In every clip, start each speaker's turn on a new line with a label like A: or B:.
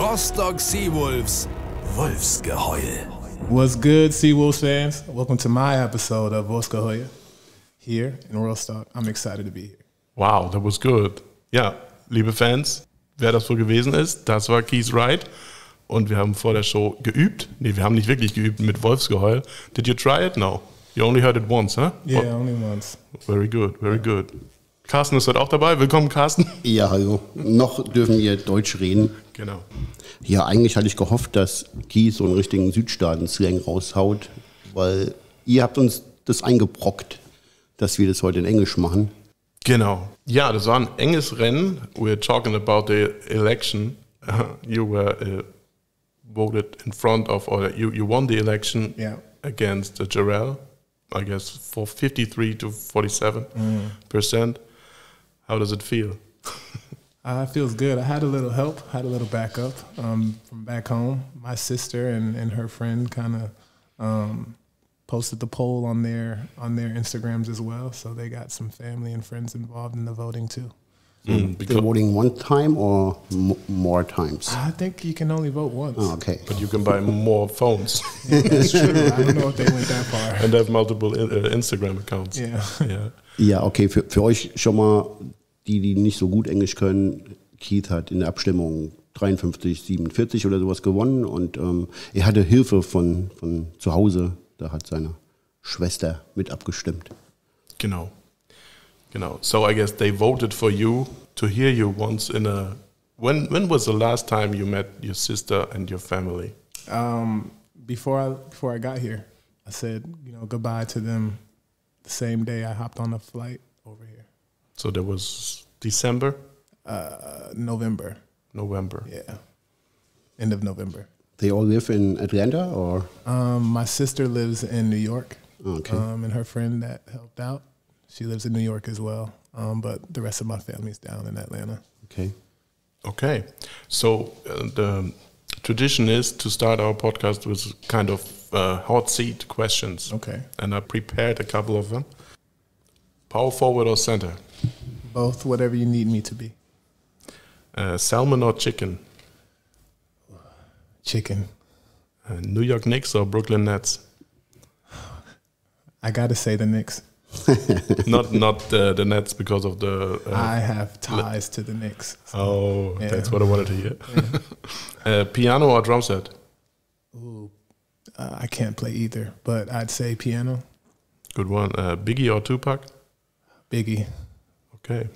A: Rostock Seawolves, Wolfsgeheul.
B: What's good, Seawolves fans? Welcome to my episode of Wolfsgeheul here in Rostock. I'm excited to be here.
C: Wow, that was good. Ja, liebe Fans, wer das wohl gewesen ist, das war Keith Wright. Und wir haben vor der Show geübt. Nee, wir haben nicht wirklich geübt mit Wolfsgeheul. Did you try it? No. You only heard it once, huh?
B: Yeah, only once.
C: Very good, very good. Carsten ist heute auch dabei. Willkommen, Carsten.
D: Ja, hallo. Noch dürfen wir Deutsch reden.
C: Genau.
D: Ja, eigentlich hatte ich gehofft, dass Keith so einen richtigen Südstaaten-Slang raushaut, weil ihr habt uns das eingebrockt, dass wir das heute in Englisch machen.
C: Genau. Ja, das war ein enges Rennen. We're talking about the election. You were voted in front of, or you won the election against Jarrell, I guess, for 53 to 47%. How does it feel?
B: It feels good. I had a little help, had a little backup from back home. My sister and her friend kind of posted the poll on their Instagrams as well. So they got some family and friends involved in the voting too.
D: They're voting one time or more times?
B: I think you can only vote once.
D: Oh, okay.
C: But you can buy more phones.
B: Yeah, that's true. I don't know if they went that far.
C: And have multiple Instagram accounts.
B: Yeah.
D: Ja, okay. Für euch schon mal, die nicht so gut Englisch können, Keith hat in der Abstimmung 53-47 oder sowas gewonnen und er hatte Hilfe von zu Hause. Da hat seine Schwester mit abgestimmt.
C: Genau. So I guess they voted for you to hear you once in a... When was the last time you met your sister and your family?
B: Before I got here, I said, goodbye to them the same day I hopped on a flight over here.
C: So that was December?
B: November. Yeah. End of November.
D: They all live in Atlanta or?
B: My sister lives in New York.
D: Okay.
B: And her friend that helped out, she lives in New York as well. But the rest of my family's down in Atlanta.
C: Okay. So the tradition is to start our podcast with kind of hot seat questions.
B: Okay.
C: And I prepared a couple of them. Power forward or center?
B: Both, whatever you need me to be.
C: Salmon or chicken?
B: Chicken.
C: New York Knicks or Brooklyn Nets?
B: I gotta say the Knicks.
C: not the Nets because of the...
B: I have ties to the Knicks.
C: So. That's what I wanted to hear. Yeah. Piano or drum set?
B: Ooh, I can't play either, but I'd say piano.
C: Good one. Biggie or Tupac?
B: Biggie.
C: Okay.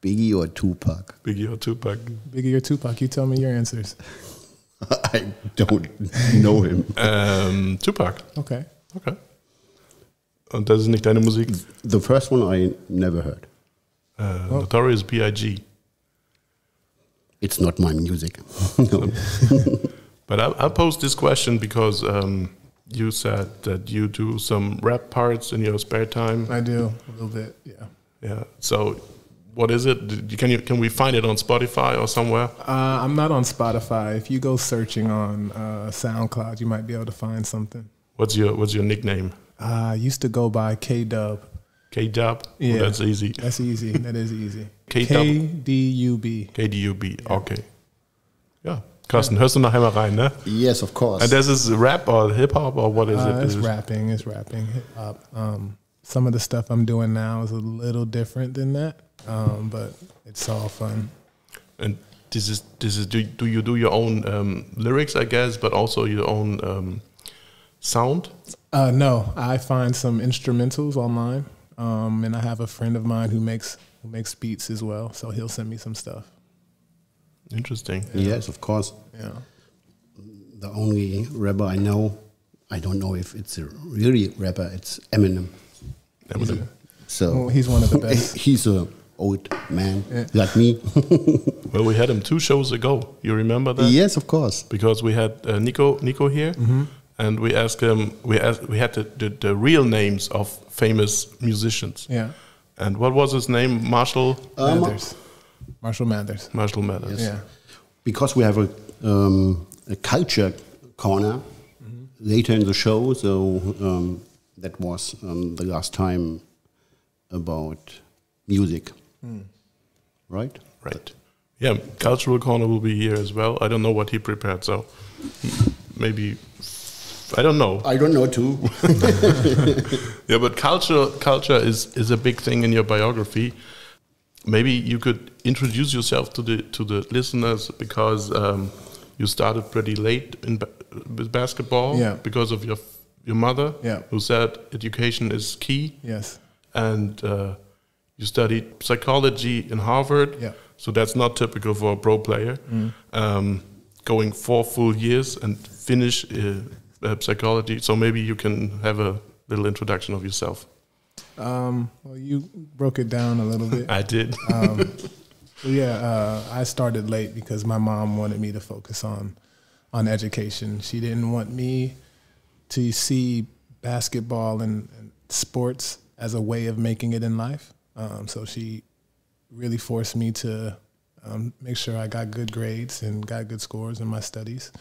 D: Biggie or Tupac?
C: Biggie or Tupac?
B: Biggie or Tupac? You tell me your answers.
D: I don't know him.
C: Tupac.
B: Okay.
C: Und das ist nicht deine Musik?
D: The first one I never heard.
C: Notorious B.I.G.
D: It's not my music. No.
C: But I'll pose this question because you said that you do some rap parts in your spare time.
B: I do, a little bit,
C: Yeah. So what is it? Can we find it on Spotify or somewhere?
B: I'm not on Spotify. If you go searching on SoundCloud, you might be able to find something.
C: What's your nickname?
B: I used to go by K-Dub.
C: K-Dub?
B: Yeah.
C: Oh, that's easy.
B: That's easy. That is easy.
C: K-D-U-B. K-D-U-B, okay. Ja. Carsten, hörst du nachher mal rein, ne?
D: Yes, of course.
C: And this is rap or hip-hop or what is it?
B: It's rapping, hip-hop. Some of the stuff I'm doing now is a little different than that, but it's all fun.
C: And this is do you do your own lyrics, I guess, but also your own sound?
B: No, I find some instrumentals online, and I have a friend of mine who makes beats as well, so he'll send me some stuff.
C: Interesting.
D: Yes, of course.
B: Yeah.
D: The only rapper I know, I don't know if it's a really rapper, it's Eminem. So
B: he's one of the best.
D: He's an old man like me.
C: Well, we had him 2 shows ago. You remember that?
D: Yes, of course.
C: Because we had Nico here, and we asked him. We had the real names of famous musicians.
B: Yeah.
C: And what was his name? Marshall
B: Mathers. Marshall Mathers.
C: Marshall Mathers.
D: Yes.
B: Yeah.
D: Because we have a culture corner later in the show, so that was the last time about music, right?
C: Right. Yeah, Cultural Corner will be here as well. I don't know what he prepared, so maybe, I don't know.
D: I don't know too.
C: Yeah, but culture is a big thing in your biography. Maybe you could introduce yourself to the listeners, because you started pretty late with basketball, because of your mother, who said education is key.
B: Yes.
C: And you studied psychology in Harvard.
B: Yeah.
C: So that's not typical for a pro player. Going 4 full years and finish psychology. So maybe you can have a little introduction of yourself.
B: Well, you broke it down a little bit.
C: I did.
B: I started late because my mom wanted me to focus on education. She didn't want me to see basketball and sports as a way of making it in life. So she really forced me to make sure I got good grades and got good scores in my studies.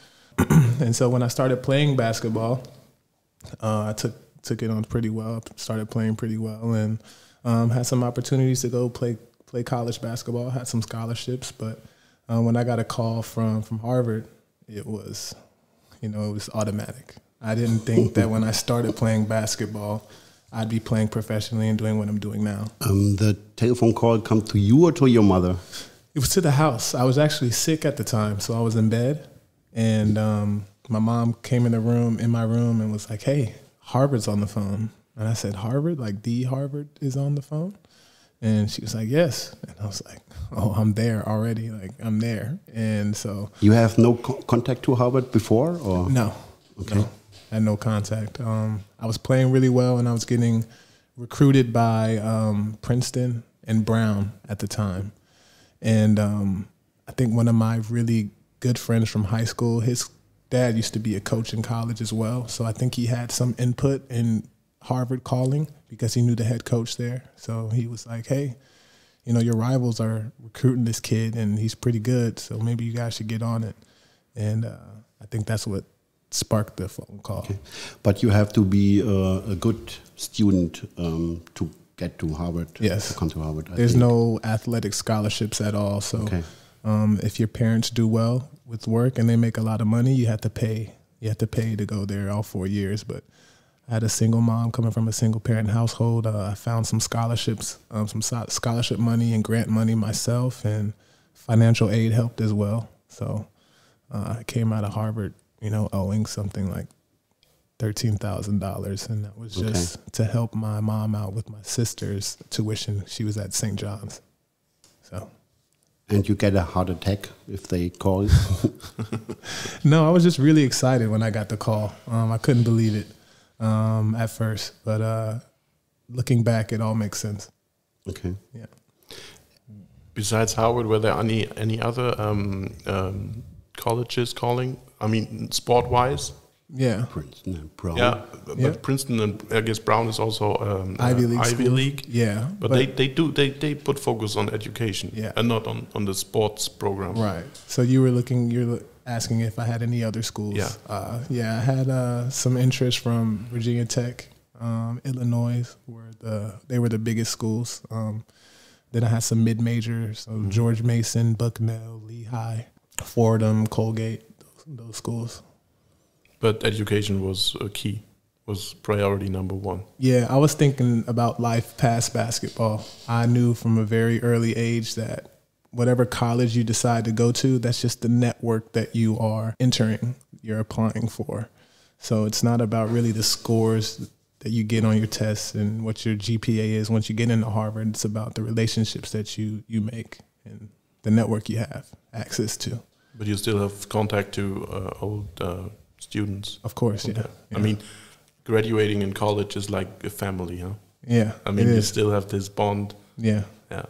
B: And so when I started playing basketball, I took it on pretty well. Started playing pretty well, and had some opportunities to go play college basketball. Had some scholarships, but when I got a call from Harvard, it was automatic. I didn't think that when I started playing basketball, I'd be playing professionally and doing what I'm doing now.
D: The telephone call come to you or to your mother?
B: It was to the house. I was actually sick at the time, so I was in bed, and my mom came in my room, and was like, "Hey, Harvard's on the phone." And I said, "Harvard? Like the Harvard is on the phone?" And she was like, "Yes." And I was like, "Oh, I'm there already. Like, I'm there." And so
D: you have no contact to Harvard before, or
B: no?
D: Okay.
B: No, I had no contact. I was playing really well, and I was getting recruited by Princeton and Brown at the time. And I think one of my really good friends from high school, his dad used to be a coach in college as well. So I think he had some input in Harvard calling because he knew the head coach there. So he was like, "Hey, your rivals are recruiting this kid and he's pretty good. So maybe you guys should get on it." And I think that's what sparked the phone call.
D: Okay. But you have to be a good student to get to Harvard.
B: Yes.
D: To come to Harvard.
B: There's no athletic scholarships at all. So if your parents do well with work and they make a lot of money, you have to pay. You have to pay to go there all 4 years. But I had a single mom coming from a single parent household. I found some scholarships, some scholarship money and grant money myself, and financial aid helped as well. So I came out of Harvard, owing something like $13,000, and that was just to help my mom out with my sister's tuition. She was at St. John's. So.
D: And you get a heart attack if they call?
B: No, I was just really excited when I got the call. I couldn't believe it at first, but looking back, it all makes sense.
D: Okay.
B: Yeah.
C: Besides Harvard, were there any other colleges calling? I mean, sport-wise?
B: Yeah.
D: Princeton and Brown.
C: Yeah, but Princeton and I guess Brown is also Ivy League.
B: Yeah,
C: but they put focus on education, and not on the sports program.
B: Right. So you're asking if I had any other schools.
C: Yeah.
B: I had some interest from Virginia Tech, Illinois, they were the biggest schools. Then I had some mid-majors, so George Mason, Bucknell, Lehigh, Fordham, Colgate, those schools.
C: But education was key, was priority number one.
B: Yeah, I was thinking about life past basketball. I knew from a very early age that whatever college you decide to go to, that's just the network that you are entering, you're applying for. So it's not about really the scores that you get on your tests and what your GPA is once you get into Harvard. It's about the relationships that you make and the network you have access to.
C: But you still have contact to old students.
B: Of course, yeah.
C: I mean, graduating in college is like a family, huh?
B: Yeah.
C: I mean, you still have this bond.
B: Yeah.
C: Yeah.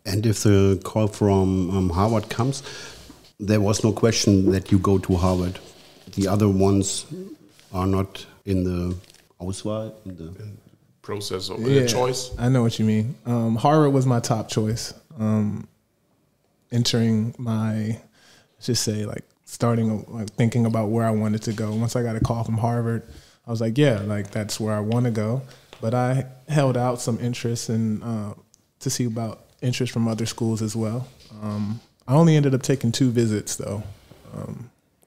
D: And if the call from Harvard comes, there was no question that you go to Harvard. The other ones are not in the Auswahl, in the
C: process or the choice.
B: I know what you mean. Harvard was my top choice. Entering my, just say like starting like thinking about where I wanted to go. Once I got a call from Harvard, I was like, yeah, like that's where I want to go. But I held out some interest and to see about interest from other schools as well. I only ended up taking 2 visits though.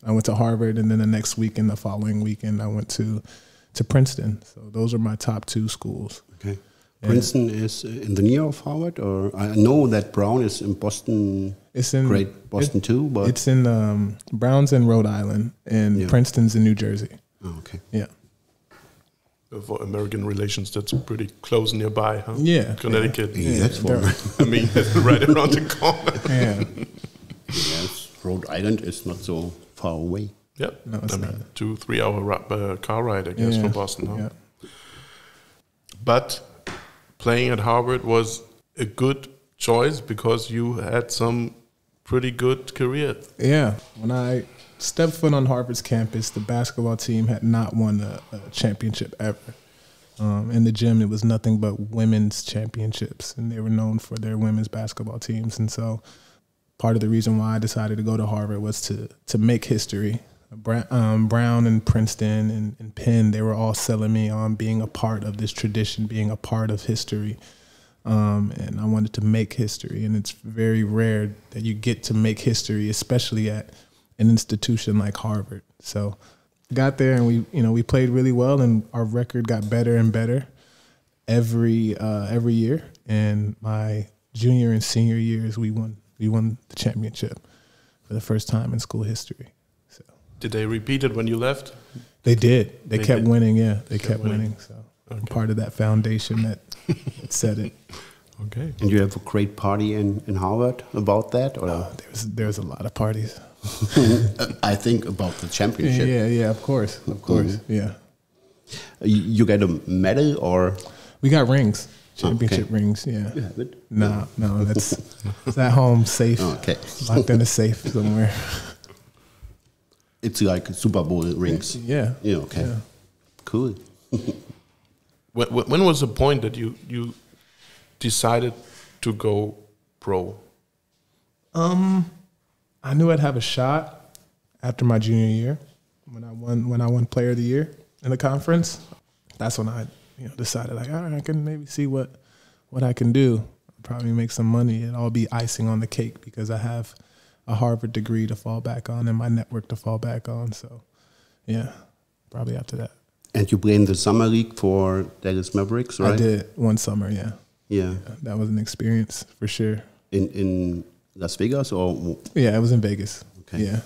B: I went to Harvard, and then the next weekend, the following weekend, I went to Princeton. So those are my top 2 schools.
D: Okay. Princeton is in the near of Harvard, or I know that Brown is in Boston.
B: It's in
D: Great Boston too, but
B: it's in Brown's in Rhode Island, and Princeton's in New Jersey.
D: Oh, okay.
B: Yeah.
C: For American relations, that's pretty close nearby, huh?
B: Yeah.
C: Connecticut.
D: Yeah, that's what
C: I mean, it's right around the corner.
B: Yeah.
D: yes, Rhode Island is not so far away.
C: Yeah.
B: No, it's
C: I mean,
B: not.
C: 2-3 hour car ride, I guess, from Boston. Huh?
B: Yeah.
C: But playing at Harvard was a good choice because you had some pretty good career.
B: Yeah. When I stepped foot on Harvard's campus, the basketball team had not won a championship ever. In the gym, it was nothing but women's championships, and they were known for their women's basketball teams. And so part of the reason why I decided to go to Harvard was to make history. Brown and Princeton and Penn, they were all selling me on being a part of this tradition, being a part of history. And I wanted to make history, and it's very rare that you get to make history, especially at an institution like Harvard. So got there, and we played really well, and our record got better and better every year. And my junior and senior years, we won the championship for the first time in school history. So
C: did they repeat it when you left?
B: They did. They kept
C: did.
B: winning. Yeah, they kept winning. So
C: Okay.
B: I'm part of that foundation that said it.
C: Okay.
D: And you have a great party in Harvard about that? Or?
B: There's a lot of parties.
D: I think about the championship.
B: Yeah, of course, yeah.
D: You get a medal, or
B: We got rings, championship rings, yeah.
D: you have it?
B: No, it's at home, safe,
D: Okay.
B: locked in a safe somewhere.
D: It's like Super Bowl rings.
B: Yeah.
D: Yeah, okay.
B: Yeah.
D: Cool.
C: When was the point that you decided to go pro?
B: I knew I'd have a shot after my junior year when I won Player of the Year in the conference. That's when I decided, like, all right, I can maybe see what I can do. Probably make some money. It'll all be icing on the cake because I have a Harvard degree to fall back on and my network to fall back on. So, yeah, probably after that.
D: And you played in the summer league for Dallas Mavericks, right?
B: I did one summer, yeah.
D: Yeah.
B: That was an experience for sure.
D: In Las Vegas, or?
B: Yeah, it was in Vegas.
D: Okay.
B: Yeah.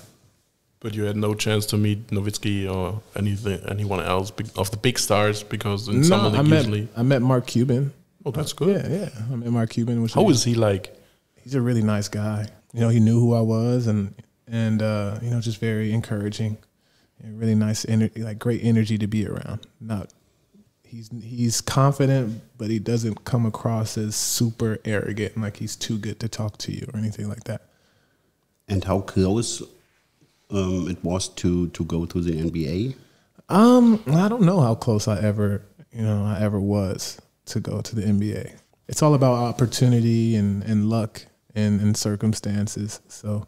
C: But you had no chance to meet Nowitzki or anyone else of the big stars because in summer league usually.
B: I met Mark Cuban.
C: Oh, that's good.
B: Yeah. I met Mark Cuban.
C: How is he like?
B: He's a really nice guy. He knew who I was, and just very encouraging. Really nice energy, like great energy to be around. He's confident, but he doesn't come across as super arrogant, like he's too good to talk to you or anything like that.
D: And how close it was to go to the NBA?
B: I don't know how close I ever was to go to the NBA. It's all about opportunity and luck and circumstances. So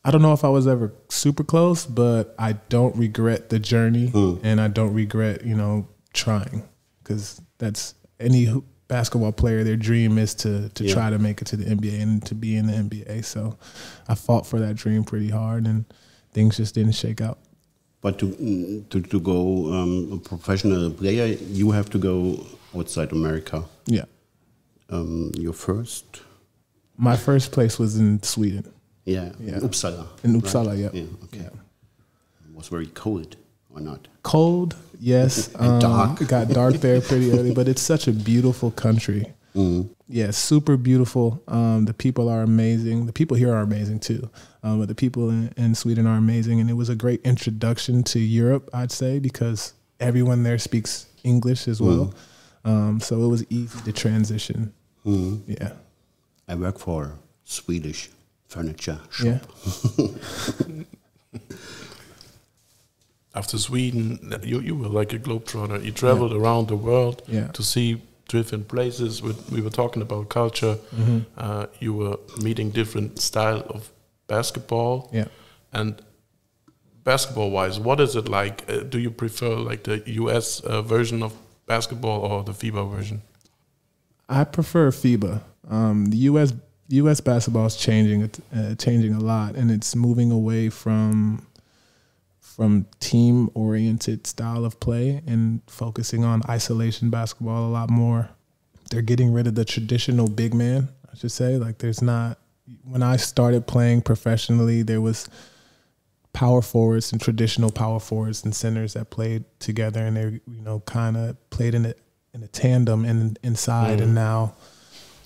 B: I don't know if I was ever super close, but I don't regret the journey, and I don't regret, trying, because that's any basketball player, their dream is to try to make it to the NBA and to be in the NBA. So I fought for that dream pretty hard, and things just didn't shake out.
D: But to go a professional player, you have to go outside America.
B: Yeah.
D: Your first?
B: My first place was in Sweden.
D: Yeah. Uppsala.
B: In Uppsala,
D: right?
B: yeah.
D: Yeah, okay.
B: Yeah.
D: It was very cold, or not?
B: Cold, yes.
D: And dark.
B: It got dark there pretty early, but it's such a beautiful country. Yeah, super beautiful. The people are amazing. The people here are amazing too. But the people in Sweden are amazing. And it was a great introduction to Europe, I'd say, because everyone there speaks English as well. So it was easy to transition. Yeah.
D: I work for Swedish furniture shop.
B: Yeah.
C: After Sweden, you were like a globetrotter. You traveled around the world to see different places. We were talking about culture. You were meeting different style of basketball.
B: Yeah.
C: And basketball-wise, what is it like? Do you prefer like the US version of basketball or the FIBA version?
B: I prefer FIBA. The US U.S. basketball is changing a lot, and it's moving away from team-oriented style of play and focusing on isolation basketball a lot more. They're getting rid of the traditional big man, I should say. Like, there's not. When I started playing professionally, there was power forwards and traditional power forwards and centers that played together, and they, kind of played in a tandem inside. And now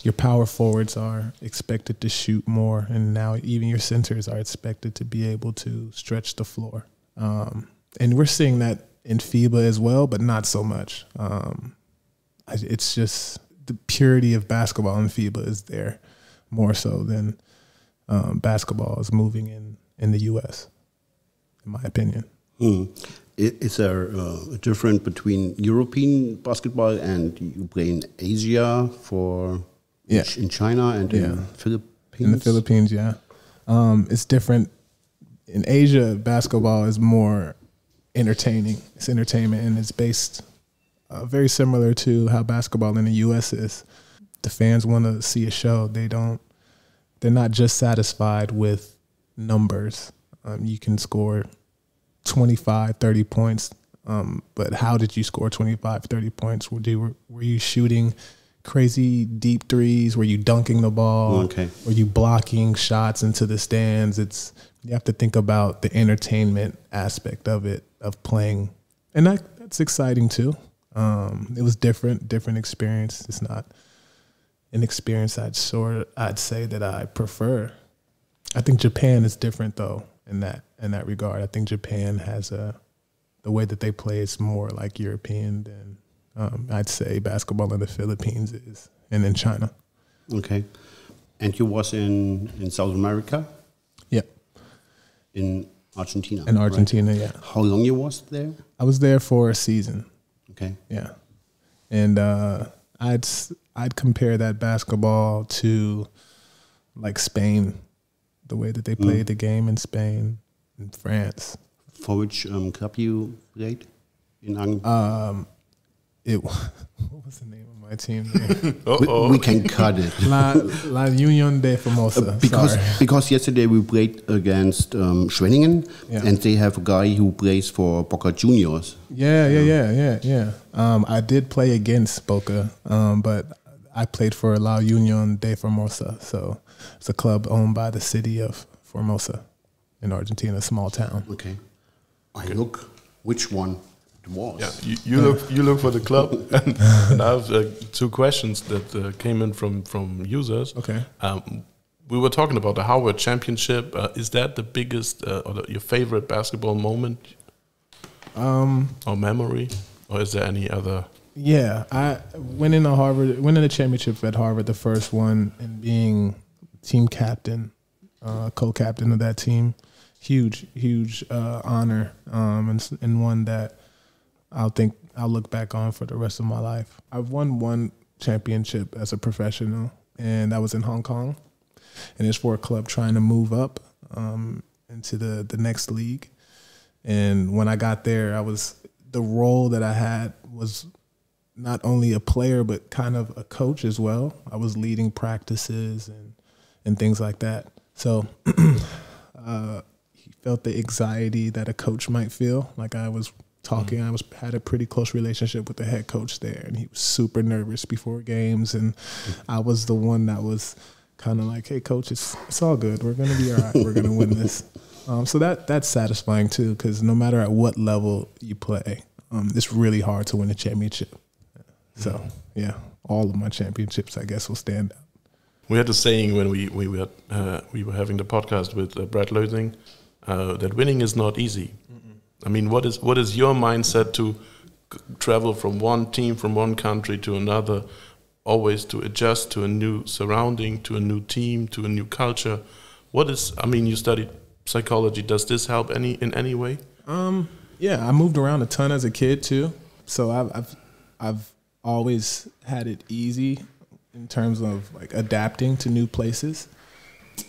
B: your power forwards are expected to shoot more, and now even your centers are expected to be able to stretch the floor. And we're seeing that in FIBA as well, but not so much. It's just the purity of basketball in FIBA is there more so than basketball is moving in the U.S., in my opinion.
D: Is there a difference between European basketball and you play in Asia in China and in Philippines?
B: In the Philippines, yeah. It's different. In Asia, basketball is more entertaining. It's entertainment, and it's based very similar to how basketball in the U.S. is. The fans want to see a show. They're not just satisfied with numbers. You can score 25, 30 points, but how did you score 25, 30 points? Were you shooting crazy deep threes? Were you dunking the ball?
D: Okay.
B: Were you blocking shots into the stands? You have to think about the entertainment aspect of it, of playing. And that's exciting too. It was different experience. It's not an experience I'd say that I prefer. I think Japan is different though in that regard. I think Japan has the way that they play is more like European than I'd say basketball in the Philippines is, and in China.
D: Okay. And you was in South America?
B: Yeah.
D: In Argentina?
B: In Argentina,
D: right?
B: yeah.
D: How long you was there?
B: I was there for a season.
D: Okay.
B: Yeah. And I'd compare that basketball to like Spain, the way that they played the game in Spain and France.
D: For which club you played in
B: what was the name of my team there?
D: we can cut it.
B: La Union de Formosa.
D: Because yesterday we played against Schwenningen, and they have a guy who plays for Boca Juniors.
B: Yeah. I did play against Boca, but I played for La Union de Formosa. So it's a club owned by the city of Formosa in Argentina, a small town.
D: Okay. I look which one it was.
C: Yeah, you look for the club, and I have two questions that came in from users.
B: Okay.
C: We were talking about the Havard Championship. Is that the biggest your favorite basketball moment or memory, or is there any other?
B: Yeah, I winning the championship at Harvard, the first one, and being team captain, co-captain of that team. Huge honor, and one that I'll look back on for the rest of my life. I've won one championship as a professional, and that was in Hong Kong, and it's for a club trying to move up into the next league. And when I got there, the role that I had was not only a player but kind of a coach as well. I was leading practices and things like that. So. Felt the anxiety that a coach might feel. Like I was talking, had a pretty close relationship with the head coach there, and he was super nervous before games, and I was the one that was kind of like, "Hey, coach, it's all good. We're gonna be all right. We're gonna win this." So that's satisfying too, because no matter at what level you play, it's really hard to win a championship. So yeah, all of my championships, I guess, will stand out.
C: We had a saying when we were having the podcast with Brad Lösing. That winning is not easy. I mean, what is your mindset to travel from one team, from one country to another, always to adjust to a new surrounding, to a new team, to a new culture? You studied psychology. Does this help in any way?
B: Yeah, I moved around a ton as a kid too, so I've always had it easy in terms of like adapting to new places.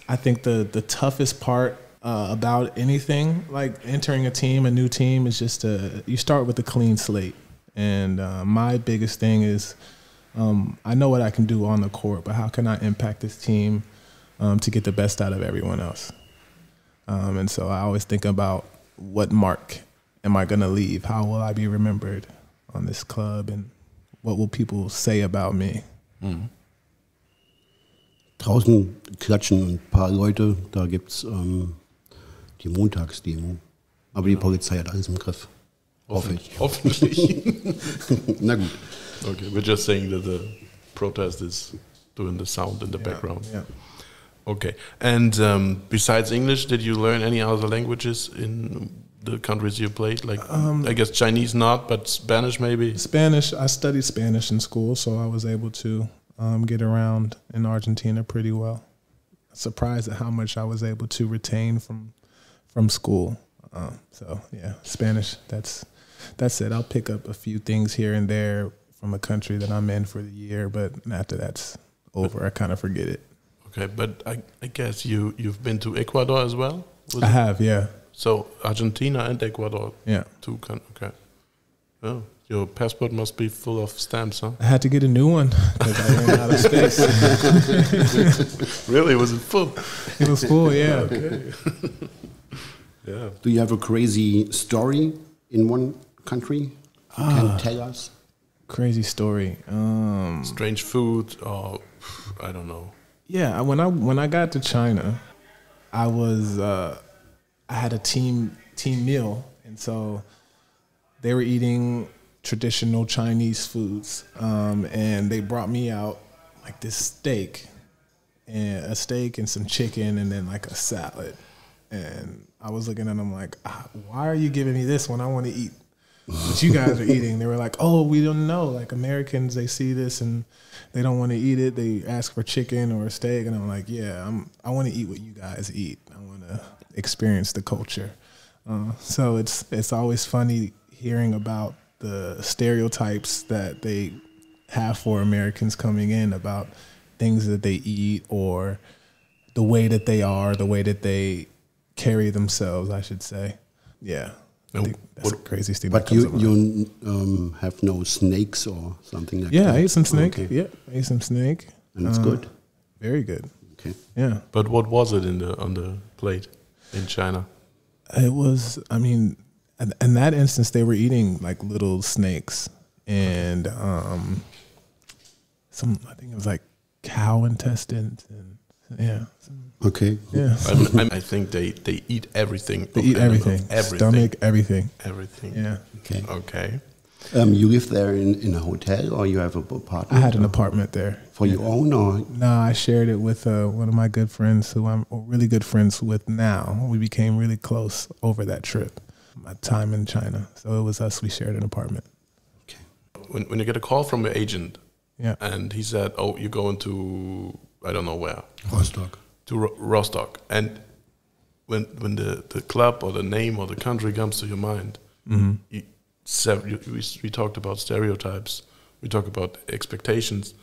B: I think the toughest part about anything like entering a new team is just you start with a clean slate. And my biggest thing is I know what I can do on the court, but how can I impact this team to get the best out of everyone else. And so I always think about what mark am I going to leave? How will I be remembered on this club? And what will people say about me?
D: Mhm. Draußen klatschen ein paar Leute, da gibt's die Montagsdemo. Aber die Polizei hat alles im Griff. Hoffe ich.
C: Hoffentlich.
D: Na gut.
C: Okay, we're just saying that the protest is doing the sound in the background.
B: Yeah.
C: Okay, and besides English, did you learn any other languages in the countries you played? Like, I guess Chinese not, but Spanish maybe?
B: Spanish, I studied Spanish in school, so I was able to get around in Argentina pretty well. Surprised at how much I was able to retain from school. So yeah, Spanish, that's it. I'll pick up a few things here and there from a country that I'm in for the year, but after that's over, I kind of forget it.
C: Okay, but I guess you've been to Ecuador as well?
B: I have, yeah.
C: So Argentina and Ecuador,
B: yeah.
C: Okay. Oh, your passport must be full of stamps, huh?
B: I had to get a new one because I ran out of space.
C: Really? Was it full?
B: It was full, yeah.
C: Okay. Yeah.
D: Do you have a crazy story in one country you can tell us?
B: Crazy story.
C: Strange food, or I don't know.
B: Yeah, when I got to China, I had a team meal, and so they were eating traditional Chinese foods, and they brought me out like this steak and some chicken, and then like a salad. And I was looking at them like, why are you giving me this when I want to eat what you guys are eating? They were like, oh, we don't know. Like Americans, they see this and they don't want to eat it. They ask for chicken or a steak. And I'm like, yeah, I want to eat what you guys eat. I want to experience the culture. So it's always funny hearing about the stereotypes that they have for Americans coming in about things that they eat or the way that they are, the way that they carry themselves, I should say. Yeah. I think that's the craziest thing.
D: But you have no snakes or something like that?
B: Yeah, I ate some snake.
D: Okay.
B: Yeah, I ate some snake.
D: And it's good?
B: Very good.
D: Okay.
B: Yeah.
C: But what was it on the plate in China?
B: It was, I mean, in that instance, they were eating like little snakes and I think it was like cow intestines and yeah.
D: Okay.
B: Yeah.
C: I think they eat everything.
B: They eat everything. Stomach, everything.
C: Everything.
B: Yeah.
D: Okay.
C: Okay.
D: You live there in a hotel or you have an apartment?
B: I had an apartment there.
D: For your own or?
B: No, I shared it with one of my good friends who I'm really good friends with now. We became really close over that trip, my time in China. So it was us, we shared an apartment.
C: Okay. When you get a call from your agent,
B: yeah,
C: and he said, oh, you're going to, I don't know where.
D: Rostock.
C: To Rostock. And when the club or the name or the country comes to your mind, we talked about stereotypes, we talk about expectations,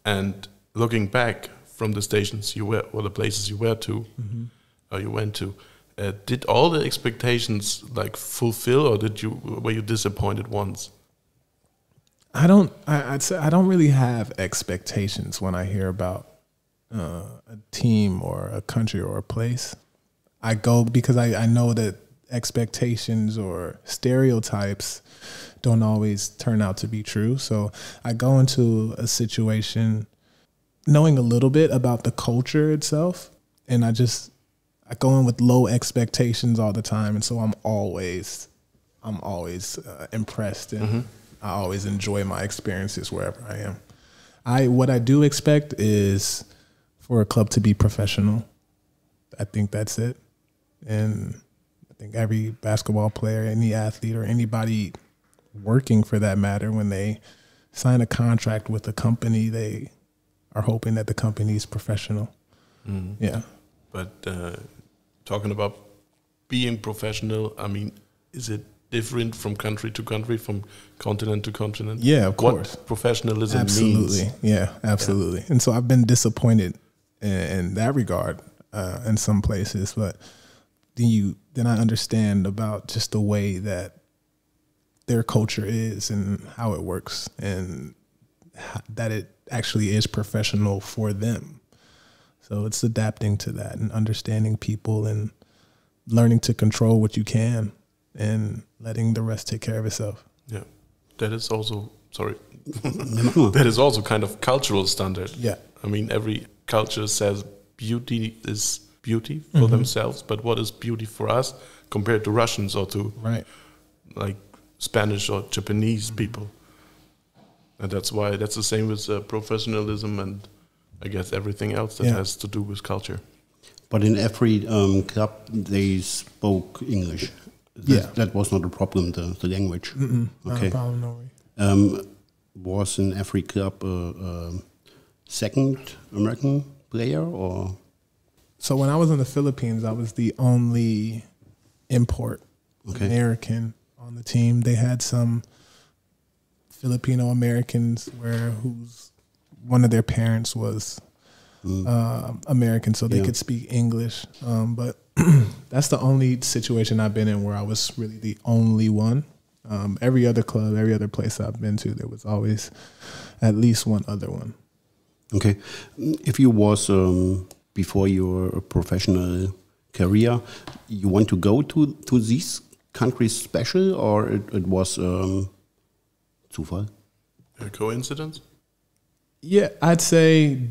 C: and looking back from the stations you were or the places you were to, or you went to, did all the expectations like fulfill, or were you disappointed once?
B: I'd say I don't really have expectations when I hear about a team or a country or a place. I go because I know that expectations or stereotypes don't always turn out to be true. So I go into a situation knowing a little bit about the culture itself, and I go in with low expectations all the time, and so I'm always impressed, and I always enjoy my experiences wherever I am. What I do expect is for a club to be professional. I think that's it. And I think every basketball player, any athlete, or anybody working for that matter, when they sign a contract with a company, they are hoping that the company is professional. Yeah.
C: But talking about being professional, I mean, is it different from country to country, from continent to continent?
B: Yeah, of course.
C: What professionalism means.
B: Absolutely. Yeah, absolutely. Yeah. And so I've been disappointed in that regard in some places, but then I understand about just the way that their culture is and how it works, and that it actually is professional for them. So it's adapting to that and understanding people and learning to control what you can and letting the rest take care of itself.
C: Yeah, that is also, sorry, that is also kind of cultural standard.
B: Yeah.
C: I mean, every culture says beauty is beauty for themselves, but what is beauty for us compared to Russians or to like Spanish or Japanese people? And that's why that's the same with professionalism and I guess everything else that has to do with culture.
D: But in every club, they spoke English. That was not a problem, the language.
B: Not a problem, no way.
D: Was in every club a second American player? Or?
B: So when I was in the Philippines, I was the only import American on the team. They had some Filipino Americans whose one of their parents was American, so they could speak English. But that's the only situation I've been in where I was really the only one. Every other club, every other place I've been to, there was always at least one other one.
D: Okay. If you was, before your professional career, you want to go to these countries special, or it was Zufall?
C: A coincidence?
B: Yeah, I'd say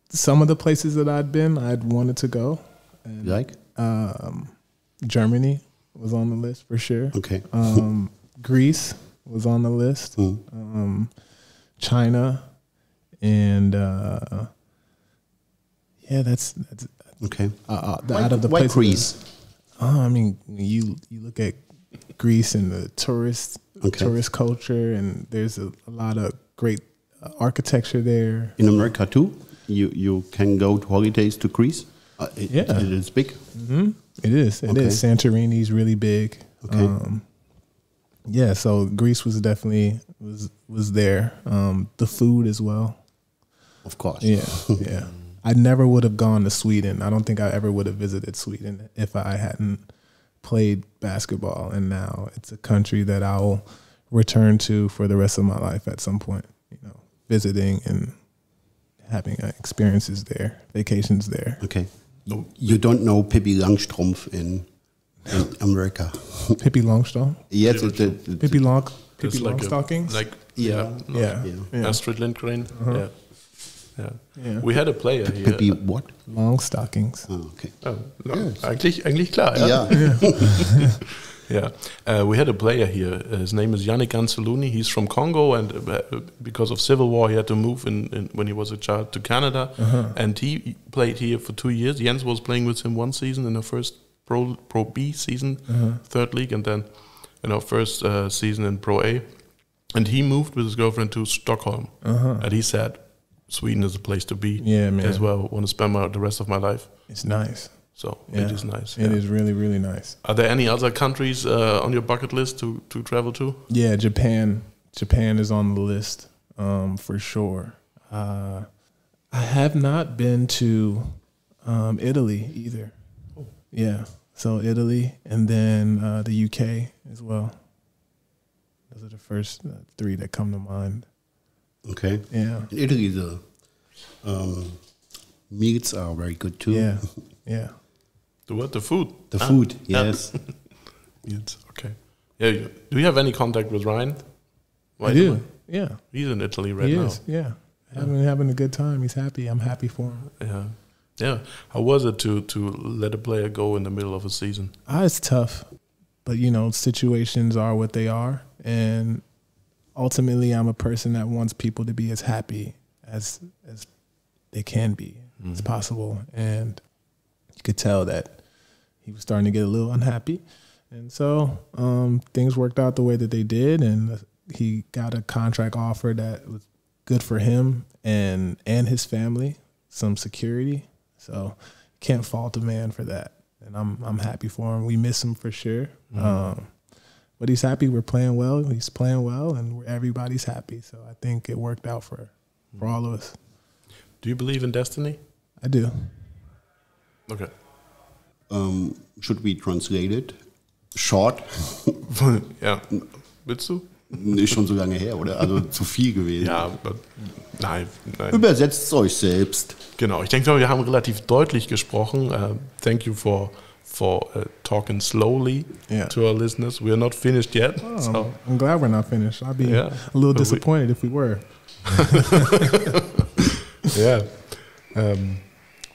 B: some of the places that I'd been, I'd wanted to go. And,
D: like?
B: Germany was on the list for sure.
D: Okay.
B: Greece was on the list. China, and that's
D: okay.
B: Out of the
D: why
B: places.
D: Greece?
B: I mean, you look at Greece and the tourist culture, and there's a lot of great architecture there.
D: In America too, you can go to holidays to Greece. It is big.
B: It is. It is. Santorini's really big. Okay. So Greece was definitely was there. The food as well.
D: Of course.
B: Yeah. I never would have gone to Sweden. I don't think I ever would have visited Sweden if I hadn't played basketball. And now it's a country that I'll return to for the rest of my life at some point. Visiting and having experiences there, vacations there.
D: Okay. You don't know Pippi Langstrumpf in America.
B: Pippi Longstocking?
D: Yes,
B: Pippi Longstockings?
C: Astrid Lindgren. Yeah. We had a player here.
D: Pippi what?
B: Longstockings.
D: Oh, okay.
C: Eigentlich klar. We had a player here. His name is Yannick Anceloni. He's from Congo, and because of civil war, he had to move in when he was a child to Canada. And he played here for 2 years. Jens was playing with him one season in the first Pro B season, third league, and then in our first season in Pro A. And he moved with his girlfriend to Stockholm. And he said, Sweden is a place to be as well. I want to spend the rest of my life.
B: It's nice.
C: So it is nice.
B: It is really, really nice.
C: Are there any other countries on your bucket list to travel to?
B: Yeah, Japan. Japan is on the list for sure. I have not been to Italy either. Oh. Yeah, so Italy and then the UK as well. Those are the first 3 that come to mind.
D: Okay.
B: Yeah.
D: In Italy, the meats are very good too.
B: Yeah.
C: The food?
D: The food, yes.
C: Yes, okay. Yeah. Do you have any contact with Ryan?
B: I do. Yeah.
C: He's in Italy right
B: now.
C: He
B: is, yeah. Having a good time. He's happy. I'm happy for him.
C: Yeah. How was it to let a player go in the middle of a season?
B: It's tough. But, situations are what they are. And ultimately, I'm a person that wants people to be as happy as they can be, as possible. And you could tell that he was starting to get a little unhappy. And so things worked out the way that they did, and he got a contract offer that was good for him and his family, some security. So can't fault a man for that. And I'm happy for him. We miss him for sure. But he's happy. We're playing well. He's playing well, and everybody's happy. So I think it worked out for all of us.
C: Do you believe in destiny?
B: I do.
C: Okay.
D: Should we translate it? Short?
C: Yeah. Willst du?
D: Ist schon so lange her, oder? Also zu viel gewesen.
C: Ja, nein.
D: Übersetzt es euch selbst.
C: Genau, ich denke, wir haben relativ deutlich gesprochen. Thank you for talking slowly to our listeners. We are not finished yet.
B: Oh,
C: so.
B: I'm glad we're not finished. I'd be a little disappointed if we were.
C: Ja.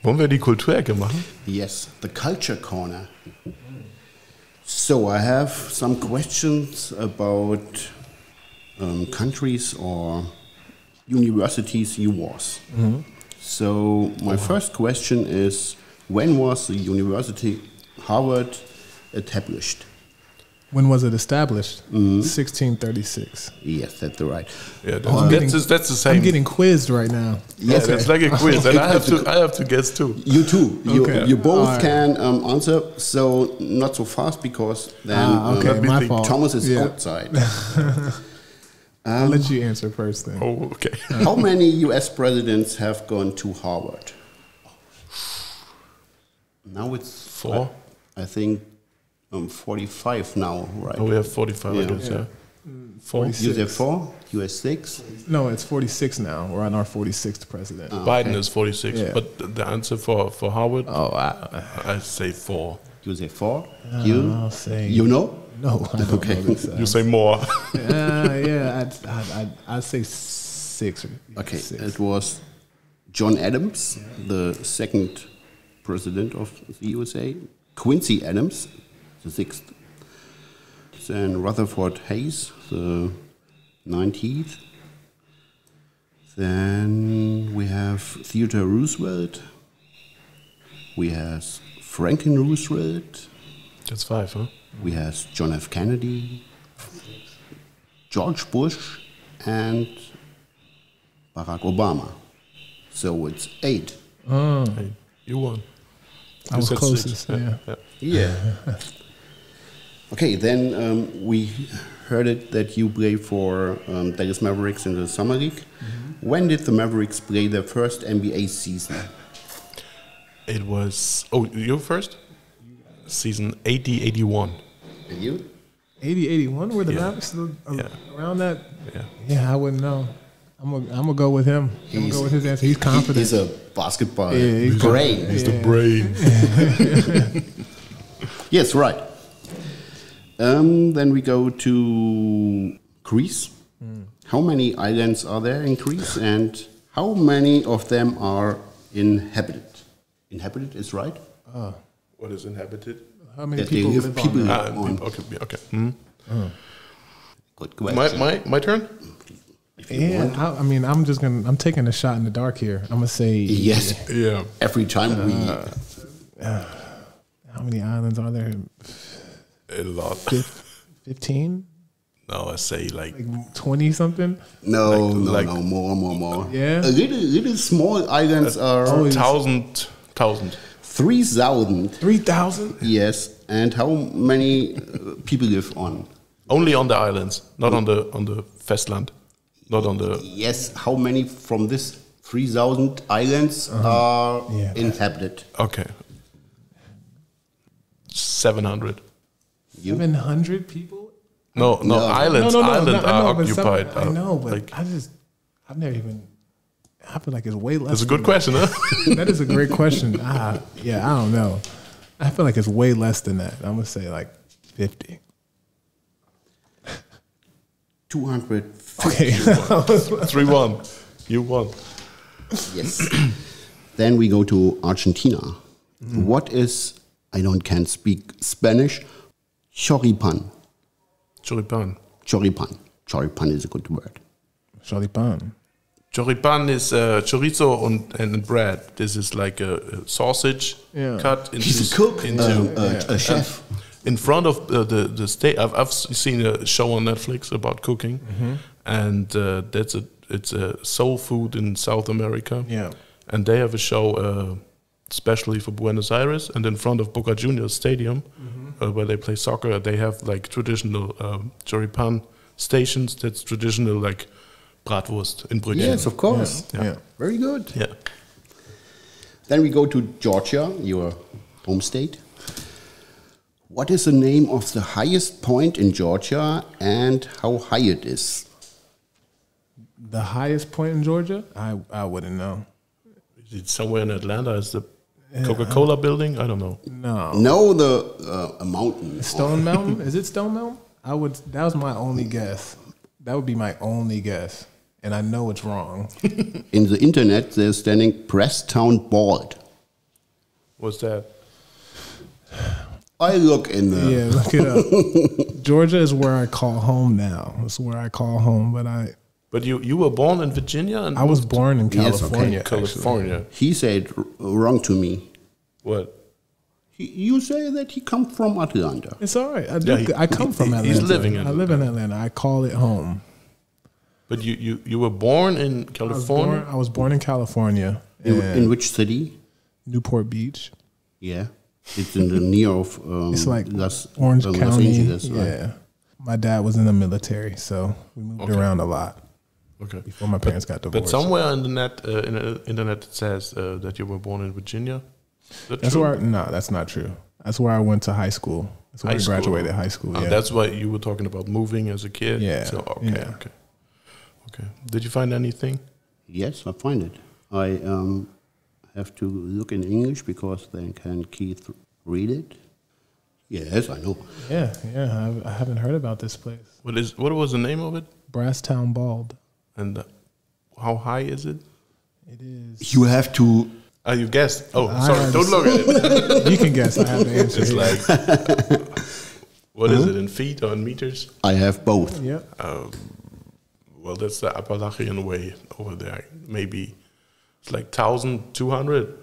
C: Wollen wir die Kulturecke machen?
D: Yes, the culture corner. So I have some questions about countries or universities you was. So my first question is, when was the University Harvard established?
B: When was it established? 1636.
D: Yes, that's right.
C: Yeah, that's the same.
B: I'm getting quizzed right now.
C: Yes, it's like a quiz, and I have to guess too.
D: You too.
B: Okay.
D: You both can answer. So not so fast because then
B: my fault.
D: Thomas is outside.
B: I'll let you answer first then.
C: Oh, okay.
D: How many U.S. presidents have gone to Harvard? Now it's
C: 4.
D: I think 45 now, right?
C: Oh, we have 45, I guess, yeah. 4.
D: You say 4? You have 6?
B: No, it's 46 now. We're on our 46th president.
C: Biden is 46,
B: Yeah.
C: but the answer for Harvard,
B: I
C: I say 4.
D: You say 4?
B: I'll say...
D: You know?
B: No, I don't know this.
C: You say more.
B: I'd say 6.
D: Okay,
B: 6.
D: it was John Adams, the second president of the USA, Quincy Adams, the 6th, then Rutherford Hayes, the 19th, then we have Theodore Roosevelt, we have Franklin Roosevelt,
C: That's 5, huh?
D: we have John F. Kennedy, George Bush, and Barack Obama. So it's 8.
C: Hey, you won.
B: I was
C: said
B: closest,
C: 6.
B: yeah.
D: Yeah. Okay, then we heard it that you play for Dallas Mavericks in the Summer League. When did the Mavericks play their first NBA season?
C: It was... Oh, you first? Season 80-81.
D: And you?
B: 80-81? Were the
C: Yeah.
B: Mavericks still
C: Yeah.
B: around that?
C: Yeah.
B: Yeah, I wouldn't know. I'm gonna go with him. I'm gonna go with his answer. He's confident.
D: He's a basketball
B: he's
D: brain.
C: He's the brain.
D: Yes, right. Then we go to Greece. How many islands are there in Greece, and how many of them are inhabited? Inhabited is right.
C: What is inhabited?
B: How many
D: That they
B: people
D: live
B: live
D: people
B: on that?
C: Okay, okay. Hmm.
D: Good question.
C: My turn?
B: Yeah, I'm taking a shot in the dark here. I'm gonna say
D: Yes.
C: Yeah.
D: Every time we.
B: How many islands are there?
C: A lot.
B: 15?
C: No, I say like
B: 20 something?
D: No,
C: like-
D: no, more.
B: Yeah?
D: A little small islands are
C: 1,000.
D: 3,000.
B: 3,000?
D: Yes, and how many people live on?
C: Only on the islands, not on the Festland, not on the.
D: Yes, how many from this 3,000 islands are inhabited?
C: Okay. 700.
B: 700 people?
C: No, islands. Islands are occupied.
B: I know, but
C: like,
B: I've never even. I feel like it's way less.
C: that's a good
B: than
C: question, huh?
B: that. That is a great question. I don't know. I feel like it's way less than that. I'm gonna say like 50.
D: 250.
B: Okay.
C: 3-1. You won.
D: Yes. Then we go to Argentina. What is, can't speak Spanish, choripan?
C: Choripan.
D: Choripan is a good word.
B: Choripan.
C: Choripan is chorizo and bread. This is like a sausage cut into.
D: He's a cook, a chef.
C: In front of the state, I've seen a show on Netflix about cooking, and it's a soul food in South America.
B: Yeah,
C: and they have a show especially for Buenos Aires, and in front of Boca Juniors Stadium, where they play soccer. They have like traditional choripan stations. That's traditional like bratwurst in Brötchen.
D: Yes, of course.
B: Yeah.
D: Very good.
C: Yeah.
D: Then we go to Georgia, your home state. What is the name of the highest point in Georgia and how high it is?
B: The highest point in Georgia? I wouldn't know.
C: Is it somewhere in Atlanta? Is the Coca-Cola building? I don't know.
D: No, a mountain.
B: Stone Mountain? Is it Stone Mountain? That was my only guess. That would be my only guess. And I know it's wrong.
D: In the internet, they're standing Presstown Bald.
C: What's that?
D: I look in there.
B: Yeah, look it up. Georgia is where I call home now. It's where I call home,
C: But you were born in Virginia? And
B: I was born in California.
D: Yes,
B: okay.
C: California.
D: He said wrong to me.
C: What?
D: You say that he come from Atlanta.
B: It's all right. I come from Atlanta.
C: He's living in
B: I live in Atlanta. I call it home.
C: But you were born in California?
B: I was born in California.
D: In which city?
B: Newport Beach.
D: Yeah. It's in the near of
B: it's like
D: Los
B: Orange County.
D: Angeles,
B: yeah.
D: right?
B: My dad was in the military, so we moved around a lot.
C: Okay.
B: Before my parents got divorced.
C: But somewhere in the internet it says that you were born in Virginia.
B: That's where that's not true. That's where I went to high school. That's where I graduated high school. Yeah.
C: That's why you were talking about moving as a kid.
B: Yeah.
C: So okay. Did you find anything?
D: Yes, I find it. I have to look in English because then can Keith read it? Yes, I know.
B: Yeah. I haven't heard about this place.
C: What was the name of it?
B: Brasstown Bald.
C: And how high is it?
B: It is.
D: You have to.
C: You guessed. Oh, sorry. Don't look at it.
B: You can guess. I have the answer.
C: It's like, what is it in feet or in meters?
D: I have both.
B: Yep.
C: Well, that's the Appalachian way over there. Maybe it's like 1,200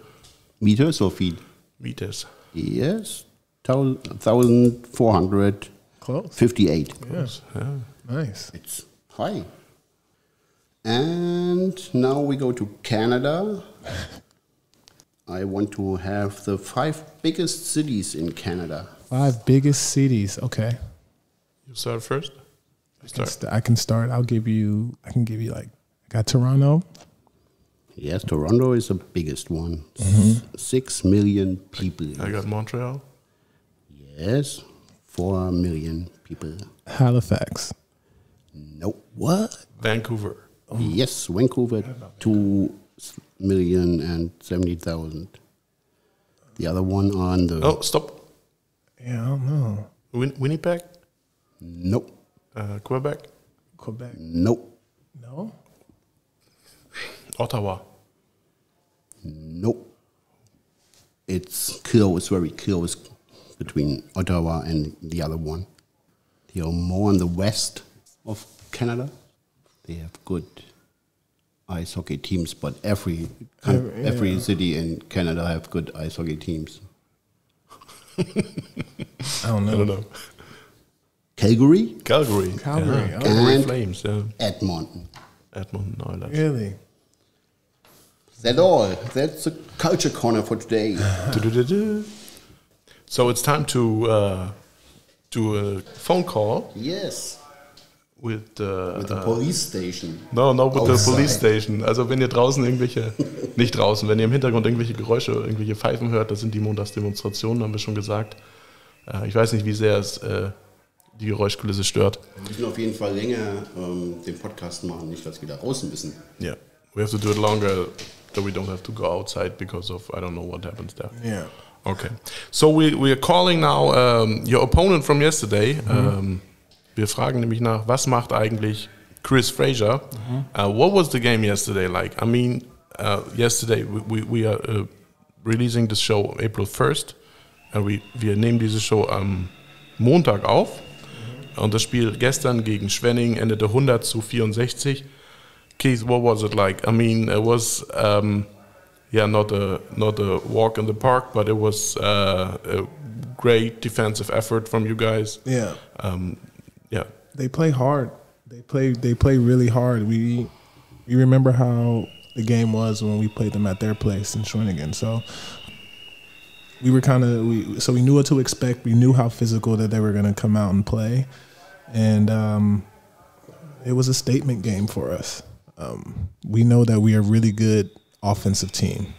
D: Meters or feet?
C: meters.
D: Yes, 1,458.
B: Close. Yeah. Nice.
D: It's high. And now we go to Canada. I want to have the 5 biggest cities in Canada.
B: 5 biggest cities. Okay.
C: You start first?
B: I can start. I can give you I got Toronto.
D: Yes, Toronto is the biggest one. 6 million people.
C: I got Montreal.
D: Yes, 4 million people.
B: Halifax.
D: Nope. What?
C: Vancouver.
D: Yes, Vancouver, 2,070,000. The other one on the...
C: Oh, stop.
B: Yeah, I don't know.
C: Winnipeg?
D: Nope.
C: Quebec?
D: Nope.
B: No?
C: Ottawa?
D: Nope. It's close, very close between Ottawa and the other one. They are more on the west of Canada. They have good ice hockey teams, but every city in Canada have good ice hockey teams.
B: I don't know.
D: Calgary.
C: Yeah.
D: And
C: Flames. Yeah.
D: Edmonton.
C: No,
B: Really?
D: That's all. That's the culture corner for today.
C: So it's time to do a phone call.
D: Yes.
C: With
D: the police station.
C: No, with the
D: Outside.
C: police station. Also wenn ihr draußen nicht draußen, wenn ihr im Hintergrund irgendwelche Geräusche, irgendwelche Pfeifen hört, das sind die Montagsdemonstrationen, haben wir schon gesagt. Ich weiß nicht, wie sehr es die Geräuschkulisse stört.
D: Wir müssen auf jeden Fall länger den Podcast machen, nicht, dass wir da raus müssen.
C: Yeah, we have to do it longer, so we don't have to go outside because of I don't know what happens there.
B: Yeah.
C: Okay, so we are calling now your opponent from yesterday. Wir fragen nämlich nach, was macht eigentlich Chris Frazier? What was the game yesterday like? I mean, yesterday we are releasing this show April 1st. Wir nehmen diese Show am Montag auf. Und das Spiel gestern gegen Schwenning endete 100-64. Keith, what was it like? I mean, it was not a walk in the park, but it was a great defensive effort from you guys.
B: Yeah.
C: They
B: play hard. They play really hard. We remember how the game was when we played them at their place in Schwenningen. So we knew what to expect. We knew how physical that they were going to come out and play, and it was a statement game for us. We know that we are a really good offensive team.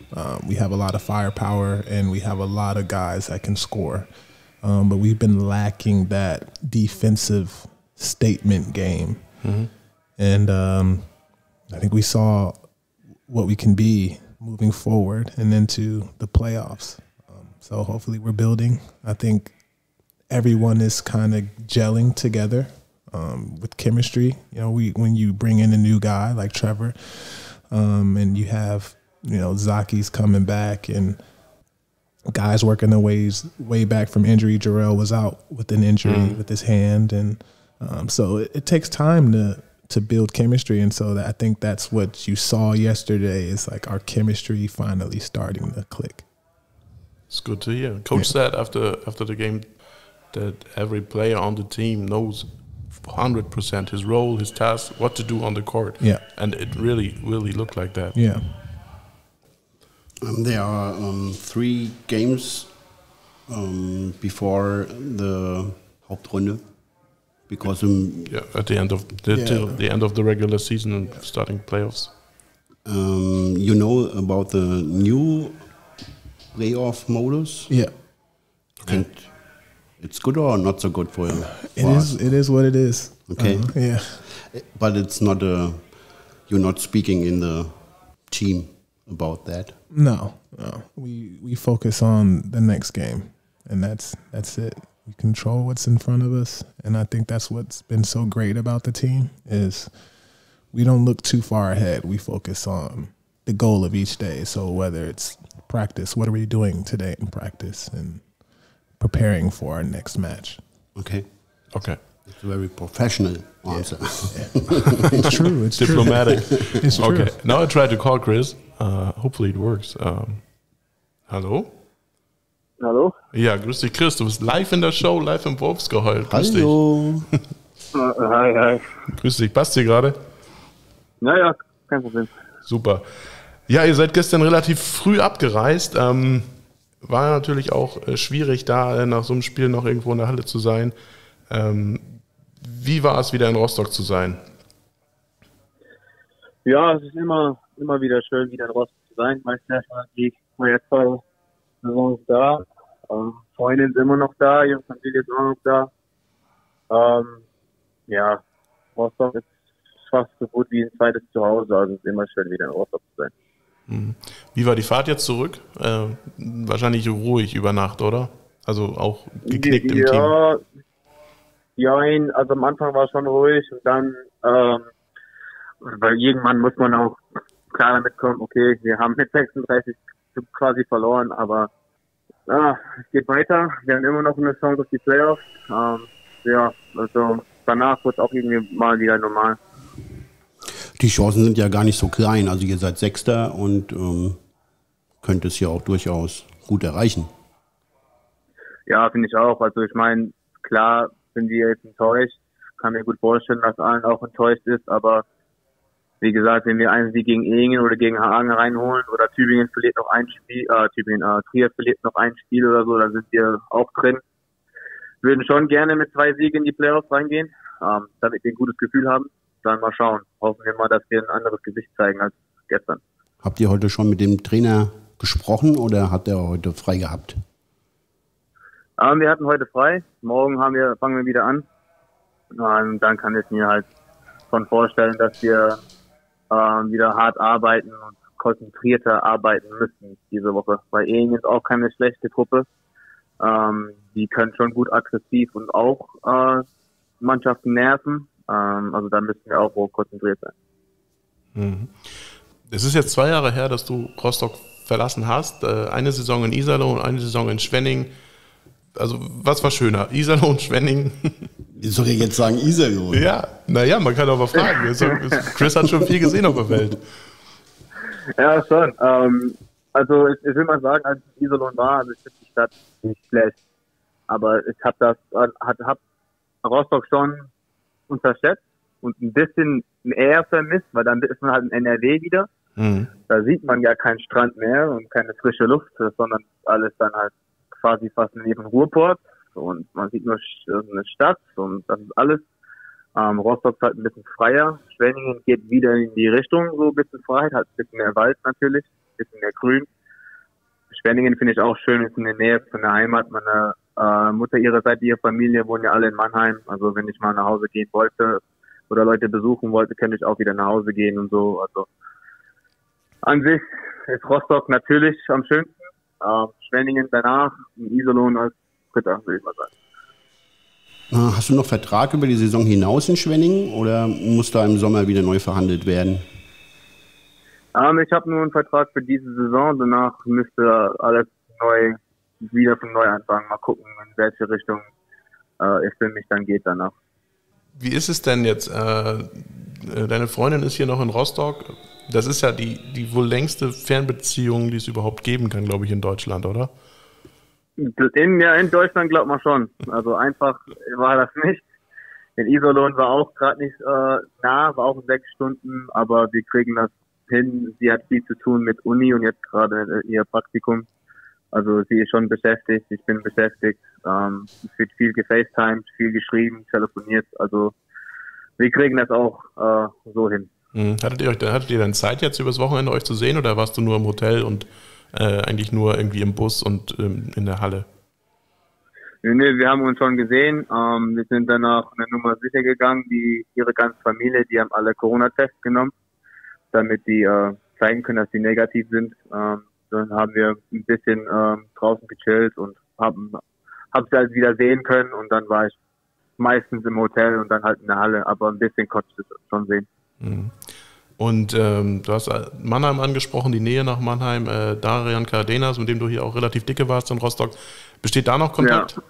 B: We have a lot of firepower, and we have a lot of guys that can score. but we've been lacking that defensive statement game. And I think we saw what we can be moving forward and into the playoffs. So hopefully we're building. I think everyone is kind of gelling together with chemistry. You know, when you bring in a new guy like Trevor, and you have, you know, Zaki's coming back and guys working their way back from injury. Jarrell was out with an injury with his hand, and so it takes time to build chemistry. And so I think that's what you saw yesterday is like our chemistry finally starting to click.
C: It's good to hear. Coach said after the game that every player on the team knows 100% his role, his task, what to do on the court. Yeah, and it really looked like that.
B: Yeah.
D: There are 3 games before the Hauptrunde, because
C: at the end of till the end of the regular season and starting playoffs.
D: You know about the new playoff modus?
B: Yeah.
D: And it's good or not so good for you?
B: It is what it is.
D: Okay.
B: Yeah.
D: But it's not you're not speaking in the team about that?
B: No. We focus on the next game, and that's it. We control what's in front of us, and I think that's what's been so great about the team is we don't look too far ahead. We focus on the goal of each day. So whether it's practice, what are we doing today in practice, and preparing for our next match.
D: Okay. It's a very professional answer.
B: Yeah. It's true. It's
C: diplomatic.
B: It's true.
C: Okay. Now I try to call Chris. Hopefully it works. Hallo?
E: Hallo?
C: Ja, grüß dich, Chris. Du bist live in der Show, live im Wolfsgeheul. Grüß
D: Hallo.
C: dich.
E: Hi.
C: Grüß dich. Passt dir gerade?
E: Naja, kein Problem.
C: Super. Ja, ihr seid gestern relativ früh abgereist. War natürlich auch schwierig, da nach so einem Spiel noch irgendwo in der Halle zu sein. Wie war es, wieder in Rostock zu sein?
E: Ja, es ist immer wieder schön, wieder in Rostock zu sein. Meistens die Projektfall Saison ist da. Freunde sind immer noch da, ihre Familie ist auch noch da. Ja, Rostock ist fast so gut wie ein zweites Zuhause, also es ist immer schön, wieder in Rostock zu sein.
C: Wie war die Fahrt jetzt zurück? Wahrscheinlich ruhig über Nacht, oder? Also auch geknickt im Team?
E: Ja, also am Anfang war es schon ruhig und dann, weil irgendwann muss man auch klar damit kommen, okay, wir haben mit 36 quasi verloren, aber es geht weiter. Wir haben immer noch eine Chance auf die Playoffs. Ja, also danach wird es auch irgendwie mal wieder normal.
D: Die Chancen sind ja gar nicht so klein. Also ihr seid Sechster und könnt es ja auch durchaus gut erreichen.
E: Ja, finde ich auch. Also ich meine, klar sind wir jetzt enttäuscht. Kann mir gut vorstellen, dass allen auch enttäuscht ist, aber wie gesagt, wenn wir einen Sieg gegen Ehingen oder gegen Hagen reinholen oder Tübingen verliert noch ein Spiel, Trier verliert noch ein Spiel oder so, dann sind wir auch drin. Wir würden schon gerne mit 2 Siegen in die Playoffs reingehen, damit wir ein gutes Gefühl haben. Dann mal schauen. Hoffen wir mal, dass wir ein anderes Gesicht zeigen als gestern.
D: Habt ihr heute schon mit dem Trainer gesprochen oder hat er heute frei gehabt?
E: Wir hatten heute frei. Morgen fangen wir wieder an. Und dann kann ich mir halt schon vorstellen, dass wir wieder hart arbeiten und konzentrierter arbeiten müssen diese Woche. Weil Ehingen ist auch keine schlechte Truppe. Die können schon gut aggressiv und auch Mannschaften nerven. Also da müssen wir auch hoch konzentriert sein.
C: Es ist jetzt 2 Jahre her, dass du Rostock verlassen hast. Eine Saison in Iserlohn und eine Saison in Schwenning. Also was war schöner? Iserlohn und Schwenning?
D: Soll ich jetzt sagen Iserlohn?
C: Ja, naja, man kann aber fragen. Chris hat schon viel gesehen auf der Welt.
E: Ja, schon. Also ich will mal sagen, als ich in Iserlohn war, also ich finde die Stadt nicht schlecht. Aber ich habe Rostock schon unterschätzt und ein bisschen eher vermisst, weil dann ist man halt in NRW wieder. Da sieht man ja keinen Strand mehr und keine frische Luft, sondern alles dann halt quasi fast neben Ruhrport und man sieht nur eine Stadt und das ist alles. Rostock ist halt ein bisschen freier. Schwenningen geht wieder in die Richtung, so ein bisschen Freiheit, halt ein bisschen mehr Wald natürlich, ein bisschen mehr Grün. Schwenningen finde ich auch schön, ist in der Nähe von der Heimat. Man Mutter ihrer Seite, ihre Familie wohnen ja alle in Mannheim. Also wenn ich mal nach Hause gehen wollte oder Leute besuchen wollte, könnte ich auch wieder nach Hause gehen und so. Also an sich ist Rostock natürlich am schönsten. Schwenningen danach, Iserlohn als dritter, würde ich mal sagen.
D: Hast du noch Vertrag über die Saison hinaus in Schwenningen oder muss da im Sommer wieder neu verhandelt werden?
E: Ich habe nur einen Vertrag für diese Saison. Danach müsste alles wieder von neu anfangen. Mal gucken, in welche Richtung es für mich dann geht danach.
C: Wie ist es denn jetzt? Deine Freundin ist hier noch in Rostock. Das ist ja die wohl längste Fernbeziehung, die es überhaupt geben kann, glaube ich, in Deutschland, oder?
E: In Deutschland glaubt man schon. Also einfach war das nicht. In Iserlohn war auch gerade nicht nah, war auch 6 Stunden, aber wir kriegen das hin. Sie hat viel zu tun mit Uni und jetzt gerade ihr Praktikum. Also sie ist schon beschäftigt, ich bin beschäftigt. Es wird viel gefacetimed, viel geschrieben, telefoniert. Also wir kriegen das auch so hin.
C: Hattet ihr dann Zeit jetzt übers Wochenende euch zu sehen oder warst du nur im Hotel und eigentlich nur irgendwie im Bus und in der Halle?
E: Nee, wir haben uns schon gesehen. Wir sind danach eine Nummer sicher gegangen. Ihre ganze Familie, die haben alle Corona-Tests genommen, damit die zeigen können, dass sie negativ sind. Dann haben wir ein bisschen draußen gechillt und haben sie halt wieder sehen können. Und dann war ich meistens im Hotel und dann halt in der Halle. Aber ein bisschen konnte ich das schon sehen.
C: Und du hast Mannheim angesprochen, die Nähe nach Mannheim. Darian Cardenas, mit dem du hier auch relativ dicke warst in Rostock. Besteht da noch Kontakt?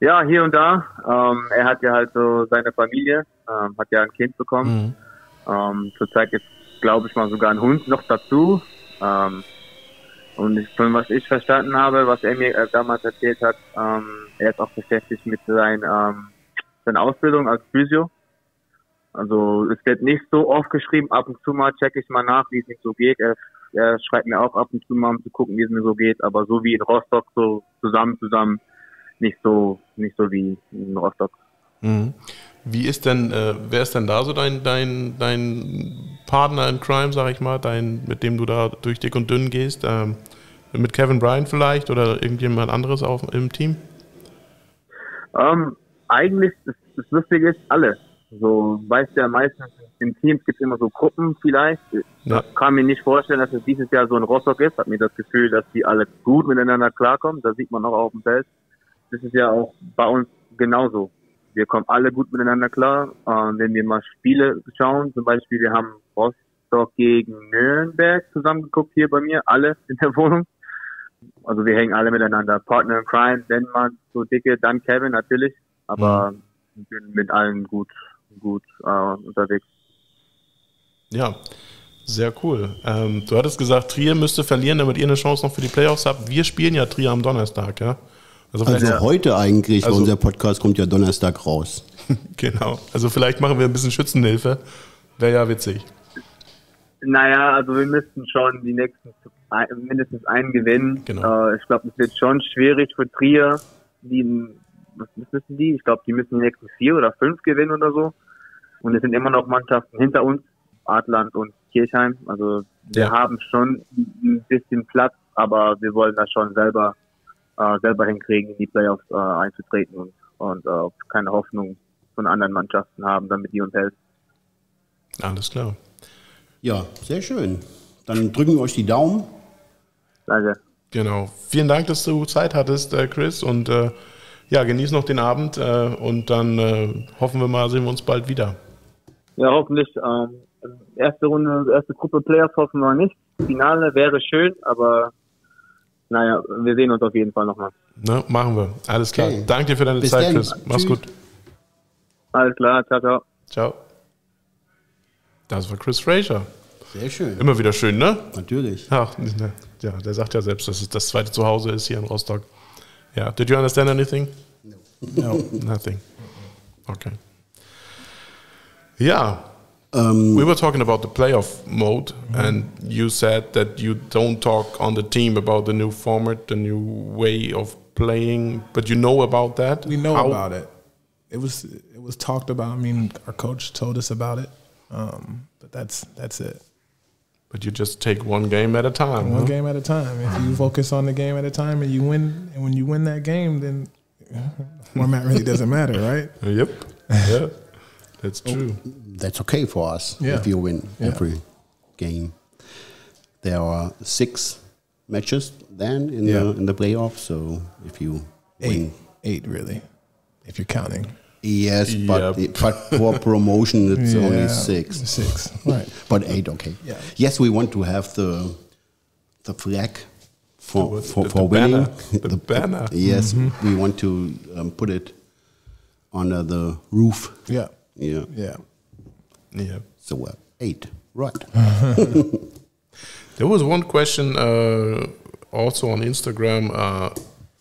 E: Ja, hier und da. Er hat ja halt so seine Familie, hat ja ein Kind bekommen. Zurzeit jetzt, glaube ich mal, sogar ein Hund noch dazu. Und von was ich verstanden habe, was er mir damals erzählt hat, er ist auch beschäftigt mit seiner Ausbildung als Physio. Also es wird nicht so oft geschrieben, ab und zu mal checke ich mal nach, wie es ihm so geht. Er schreibt mir auch ab und zu mal, um zu gucken, wie es mir so geht, aber so wie in Rostock, so zusammen, nicht so wie in Rostock.
C: Wie ist denn, wer ist denn da so dein Partner in Crime, sag ich mal, mit dem du da durch dick und dünn gehst? Mit Kevin Bryant vielleicht oder irgendjemand anderes im Team?
E: Eigentlich, das Lustige ist, alle. So, weißt du ja, meistens in Teams gibt es immer so Gruppen vielleicht. Ja. Ich kann mir nicht vorstellen, dass es dieses Jahr so in Rostock ist. Hat mir das Gefühl, dass die alle gut miteinander klarkommen. Das sieht man auch auf dem Feld. Das ist ja auch bei uns genauso. Wir kommen alle gut miteinander klar. Wenn wir mal Spiele schauen, zum Beispiel, wir haben Rostock gegen Nürnberg zusammengeguckt hier bei mir, alle in der Wohnung. Also wir hängen alle miteinander. Partner in Crime, wenn man so dicke, dann Kevin natürlich. Aber ich bin mit allen gut unterwegs.
C: Ja, sehr cool. Du hattest gesagt, Trier müsste verlieren, damit ihr eine Chance noch für die Playoffs habt. Wir spielen ja Trier am Donnerstag, ja? Also
D: heute eigentlich, weil unser Podcast kommt ja Donnerstag raus.
C: Genau, also vielleicht machen wir ein bisschen Schützenhilfe. Wäre ja witzig.
E: Naja, also wir müssten schon die nächsten mindestens einen gewinnen.
C: Genau.
E: Ich glaube, es wird schon schwierig für Trier. Was müssen die? Ich glaube, die müssen die nächsten 4 oder 5 gewinnen oder so. Und es sind immer noch Mannschaften hinter uns, Adland und Kirchheim. Also wir haben schon ein bisschen Platz, aber wir wollen das schon selber hinkriegen, in die Playoffs einzutreten und keine Hoffnung von anderen Mannschaften haben, damit die uns helfen.
C: Alles klar.
D: Ja, sehr schön. Dann drücken wir euch die Daumen.
E: Danke.
C: Genau. Vielen Dank, dass du Zeit hattest, Chris. Und genieß noch den Abend und dann hoffen wir mal, sehen wir uns bald wieder.
E: Ja, hoffentlich. Erste Runde, erste Gruppe Playoffs hoffen wir nicht. Finale wäre schön, aber naja, wir sehen uns auf jeden Fall nochmal.
C: Machen wir. Alles klar. Okay. Danke dir für deine Zeit, Chris. Mach's gut.
E: Alles klar. Ciao, ciao.
C: Ciao. Das war Chris Frazier.
D: Sehr schön.
C: Immer wieder schön, ne?
D: Natürlich.
C: Ach, ja, der sagt ja selbst, dass es das zweite Zuhause ist hier in Rostock. Yeah. Did you understand anything?
B: No.
C: Nothing. Okay. Yeah. We were talking about the playoff mode, and you said that you don't talk on the team about the new format, the new way of playing, but you know about that?
B: We know about it. It was talked about. I mean, our coach told us about it, but that's it.
C: But you just take one game at a time.
B: One game at a time. If you focus on the game at a time and you win, and when you win that game, then format really doesn't matter, right?
C: Yep. Yeah, that's true.
D: That's okay for us if you win every game. There are 6 matches then in the playoffs. So if you win
B: 8 really, if you're counting.
D: Yes, but for promotion it's only 6.
B: 6, right?
D: But 8, okay. Yeah. Yes, we want to have the flag for winning.
C: The banner.
D: Yes, we want to put it under the roof.
B: Yeah.
D: Yeah.
B: Yeah.
C: Yeah.
D: So 8, right?
C: There was one question also on Instagram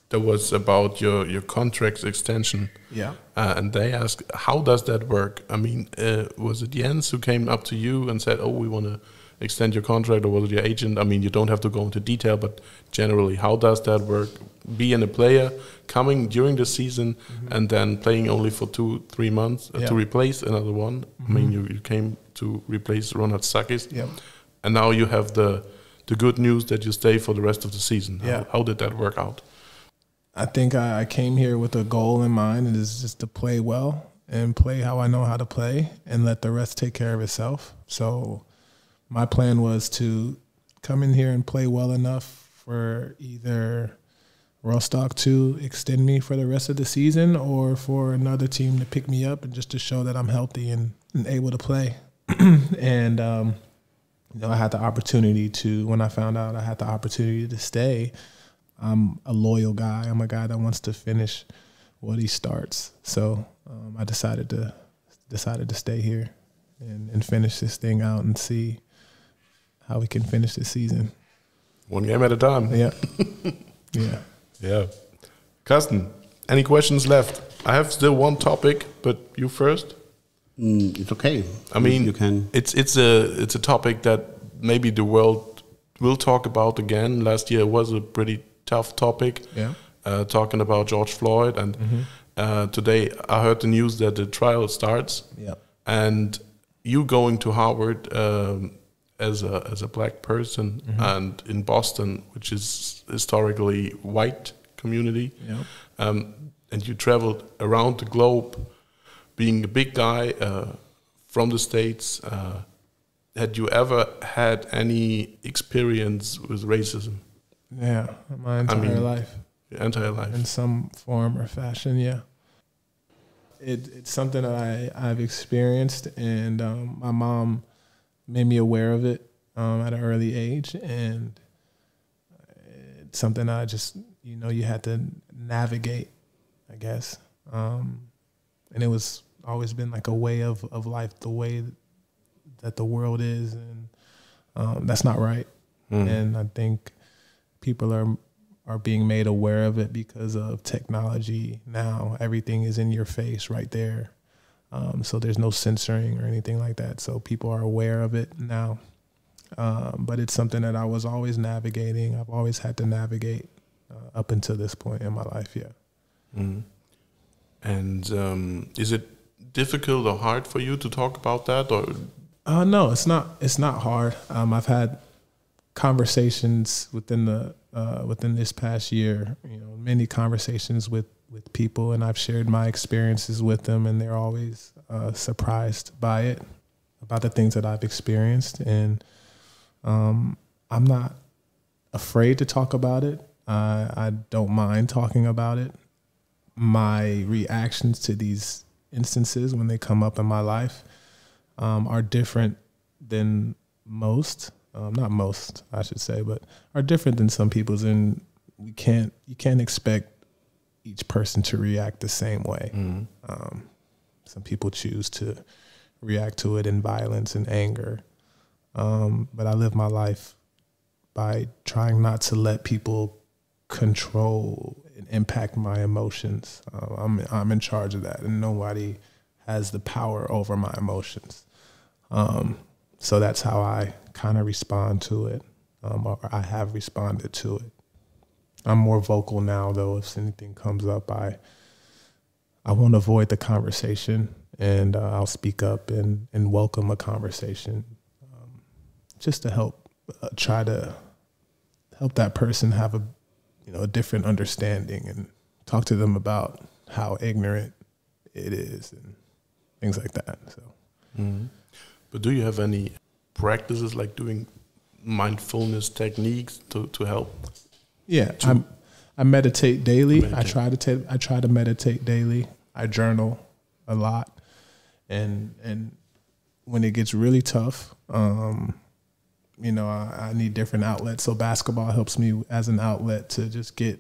C: that was about your contract extension.
B: Yeah.
C: And they asked, how does that work? I mean, was it Jens who came up to you and said, oh, we want to extend your contract, or was it your agent? I mean, you don't have to go into detail, but generally, how does that work? Being a player coming during the season and then playing only for 2-3 months to replace another one. I mean, you came to replace Ronald Sakis.
B: Yep.
C: And now you have the good news that you stay for the rest of the season.
B: Yeah.
C: How did that work out?
B: I think I came here with a goal in mind, and it's just to play well and play how I know how to play and let the rest take care of itself. So my plan was to come in here and play well enough for either Rostock to extend me for the rest of the season or for another team to pick me up and just to show that I'm healthy and able to play. And, I had the opportunity to, when I found out I had the opportunity to stay, I'm a loyal guy. I'm a guy that wants to finish what he starts. So I decided to stay here and finish this thing out and see how we can finish this season.
C: One game at a time.
B: Yeah. Yeah.
C: Yeah. Carsten, any questions left? I have still one topic, but you first.
D: It's okay.
C: I mean,
D: you can.
C: It's a topic that maybe the world will talk about again. Last year was a pretty tough topic.
B: Yeah.
C: Talking about George Floyd, and today I heard the news that the trial starts.
B: Yeah.
C: And you going to Harvard as a black person and in Boston, which is historically white community, and you traveled around the globe, being a big guy from the States. Had you ever had any experience with racism?
B: Yeah, my entire life.
C: Your entire life.
B: In some form or fashion, yeah. It's something that I've experienced, and my mom made me aware of it at an early age, and it's something I just, you had to navigate, I guess. And it was always been like a way of life, the way that the world is, and that's not right. And I think people are being made aware of it because of technology now. Everything is in your face right there. So there's no censoring or anything like that. So people are aware of it now. But it's something that I was always navigating. I've always had to navigate up until this point in my life, yeah.
C: And is it difficult or hard for you to talk about that? Or
B: no, it's not. It's not hard. I've had conversations within this past year. Many conversations with people, and I've shared my experiences with them, and they're always surprised by it, about the things that I've experienced. And I'm not afraid to talk about it. I don't mind talking about it. My reactions to these instances when they come up in my life are different than most. Not most, I should say, but are different than some people's. And you can't expect each person to react the same way. Some people choose to react to it in violence and anger. But I live my life by trying not to let people control and impact my emotions. I'm in charge of that, and nobody has the power over my emotions. So that's how I kind of respond to it, or I have responded to it. I'm more vocal now, though. If anything comes up, I won't avoid the conversation, and I'll speak up and welcome a conversation, just to help try to help that person have a different understanding and talk to them about how ignorant it is and things like that. So,
C: But do you have any practices like doing mindfulness techniques to help?
B: Yeah, I meditate daily. I try to meditate daily. I journal a lot, and when it gets really tough, I need different outlets. So basketball helps me as an outlet to just get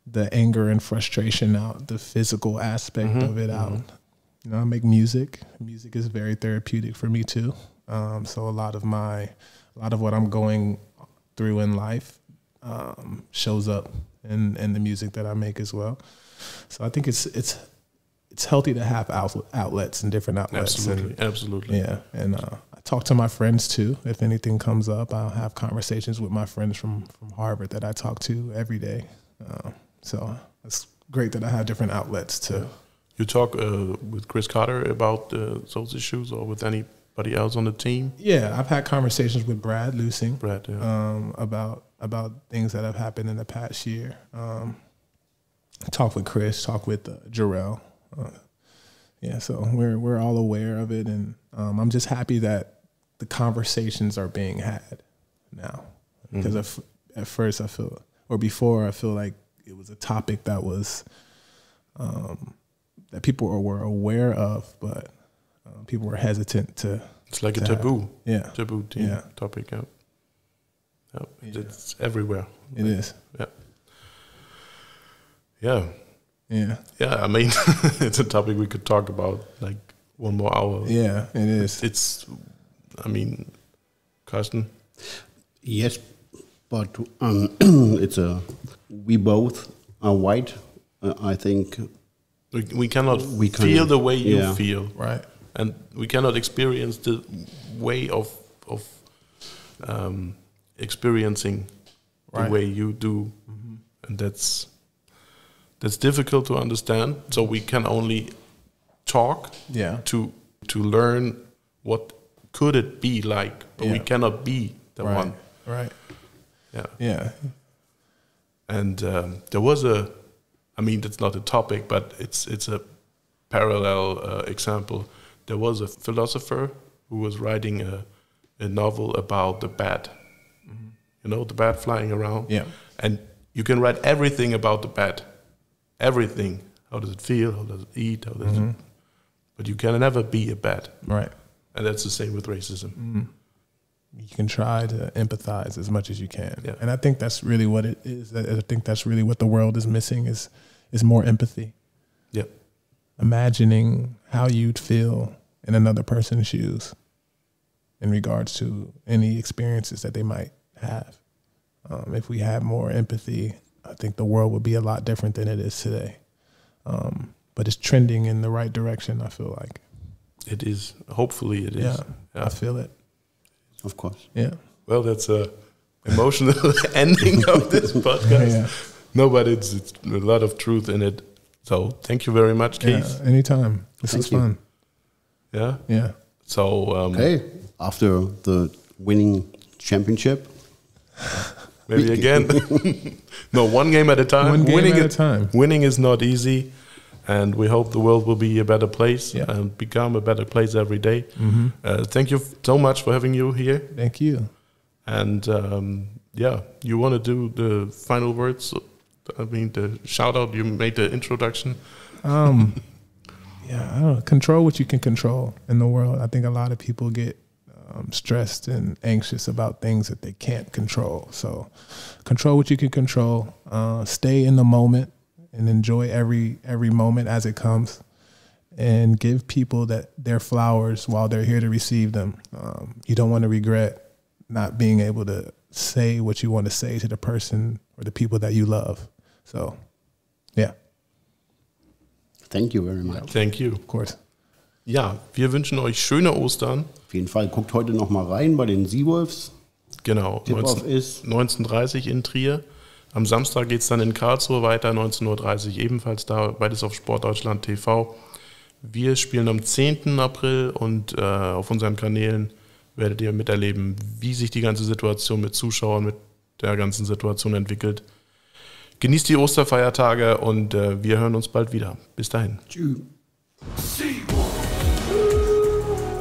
B: the anger and frustration out, the physical aspect of it out. I make music. Music is very therapeutic for me too. So a lot of what I'm going through in life shows up in the music that I make as well. So I think it's healthy to have outlets and different outlets.
C: Absolutely.
B: Yeah, and I talk to my friends too. If anything comes up, I'll have conversations with my friends from Harvard that I talk to every day. So it's great that I have different outlets too.
C: You talk with Chris Carter about those issues, or with anybody else on the team?
B: Yeah, I've had conversations with Brad Lusing. About things that have happened in the past year. Talk with Chris, talk with Jarrell. So we're all aware of it, and I'm just happy that the conversations are being had now. Because at first before I feel like it was a topic that was that people were aware of, but people were hesitant to.
C: It's like a taboo.
B: Taboo
C: topic. It's everywhere.
B: It is.
C: I mean, it's a topic we could talk about like 1 more hour.
B: Yeah, it is.
C: It's Carsten.
D: Yes, but we both are white. I think
C: we cannot feel the way you feel,
B: right?
C: And we cannot experience the way of experiencing the way you do, and that's difficult to understand. So we can only talk to learn what could it be like, but we cannot be the one.
B: Right.
C: Yeah. And there was that's not a topic, but it's a parallel example. There was a philosopher who was writing a novel about the bat. The bat flying around. Yeah. And you can write everything about the bat. Everything. How does it feel? How does it eat? How does it? But you can never be a bat.
B: Right.
C: And that's the same with racism.
B: You can try to empathize as much as you can. Yeah. And I think that's really what it is. I think that's really what the world is missing is more empathy.
C: Yeah.
B: Imagining how you'd feel in another person's shoes in regards to any experiences that they might have. If we had more empathy, I think the world would be a lot different than it is today. But it's trending in the right direction, I feel like.
C: It is. Hopefully it is.
B: Yeah, I feel it.
D: Of course.
B: Yeah.
C: Well, that's a emotional ending of this podcast.
B: Yeah.
C: No, but it's a lot of truth in it. So thank you very much, Keith.
B: Yeah, anytime. This was fun.
C: Yeah?
B: Yeah.
C: So...
D: after the winning championship...
C: Maybe again. No, one game at a time.
B: One game at a time.
C: Winning is not easy, and we hope the world will be a better place and become a better place every day. Thank you so much for having you here.
B: Thank you.
C: And you want to do the final words? The shout out. You made the introduction.
B: I don't know. Control what you can control in the world. I think a lot of people get stressed and anxious about things that they can't control. So control what you can control, stay in the moment and enjoy every moment as it comes, and give people their flowers while they're here to receive them. You don't want to regret not being able to say what you want to say to the person or the people that you love. So, yeah.
D: Thank you very much.
C: Thank you.
B: Of course.
C: Ja, wir wünschen euch schöne Ostern.
D: Auf jeden Fall, guckt heute noch mal rein bei den Seawolves.
C: Genau, 19:30 in Trier. Am Samstag geht es dann in Karlsruhe weiter, 19:30 Uhr ebenfalls da, beides auf Sportdeutschland TV. Wir spielen am 10. April und auf unseren Kanälen werdet ihr miterleben, wie sich die ganze Situation mit Zuschauern, mit der ganzen Situation entwickelt. Genießt die Osterfeiertage und wir hören uns bald wieder. Bis dahin.
D: Tschüss.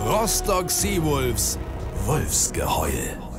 A: Rostock Seawolves, Wolfsgeheul.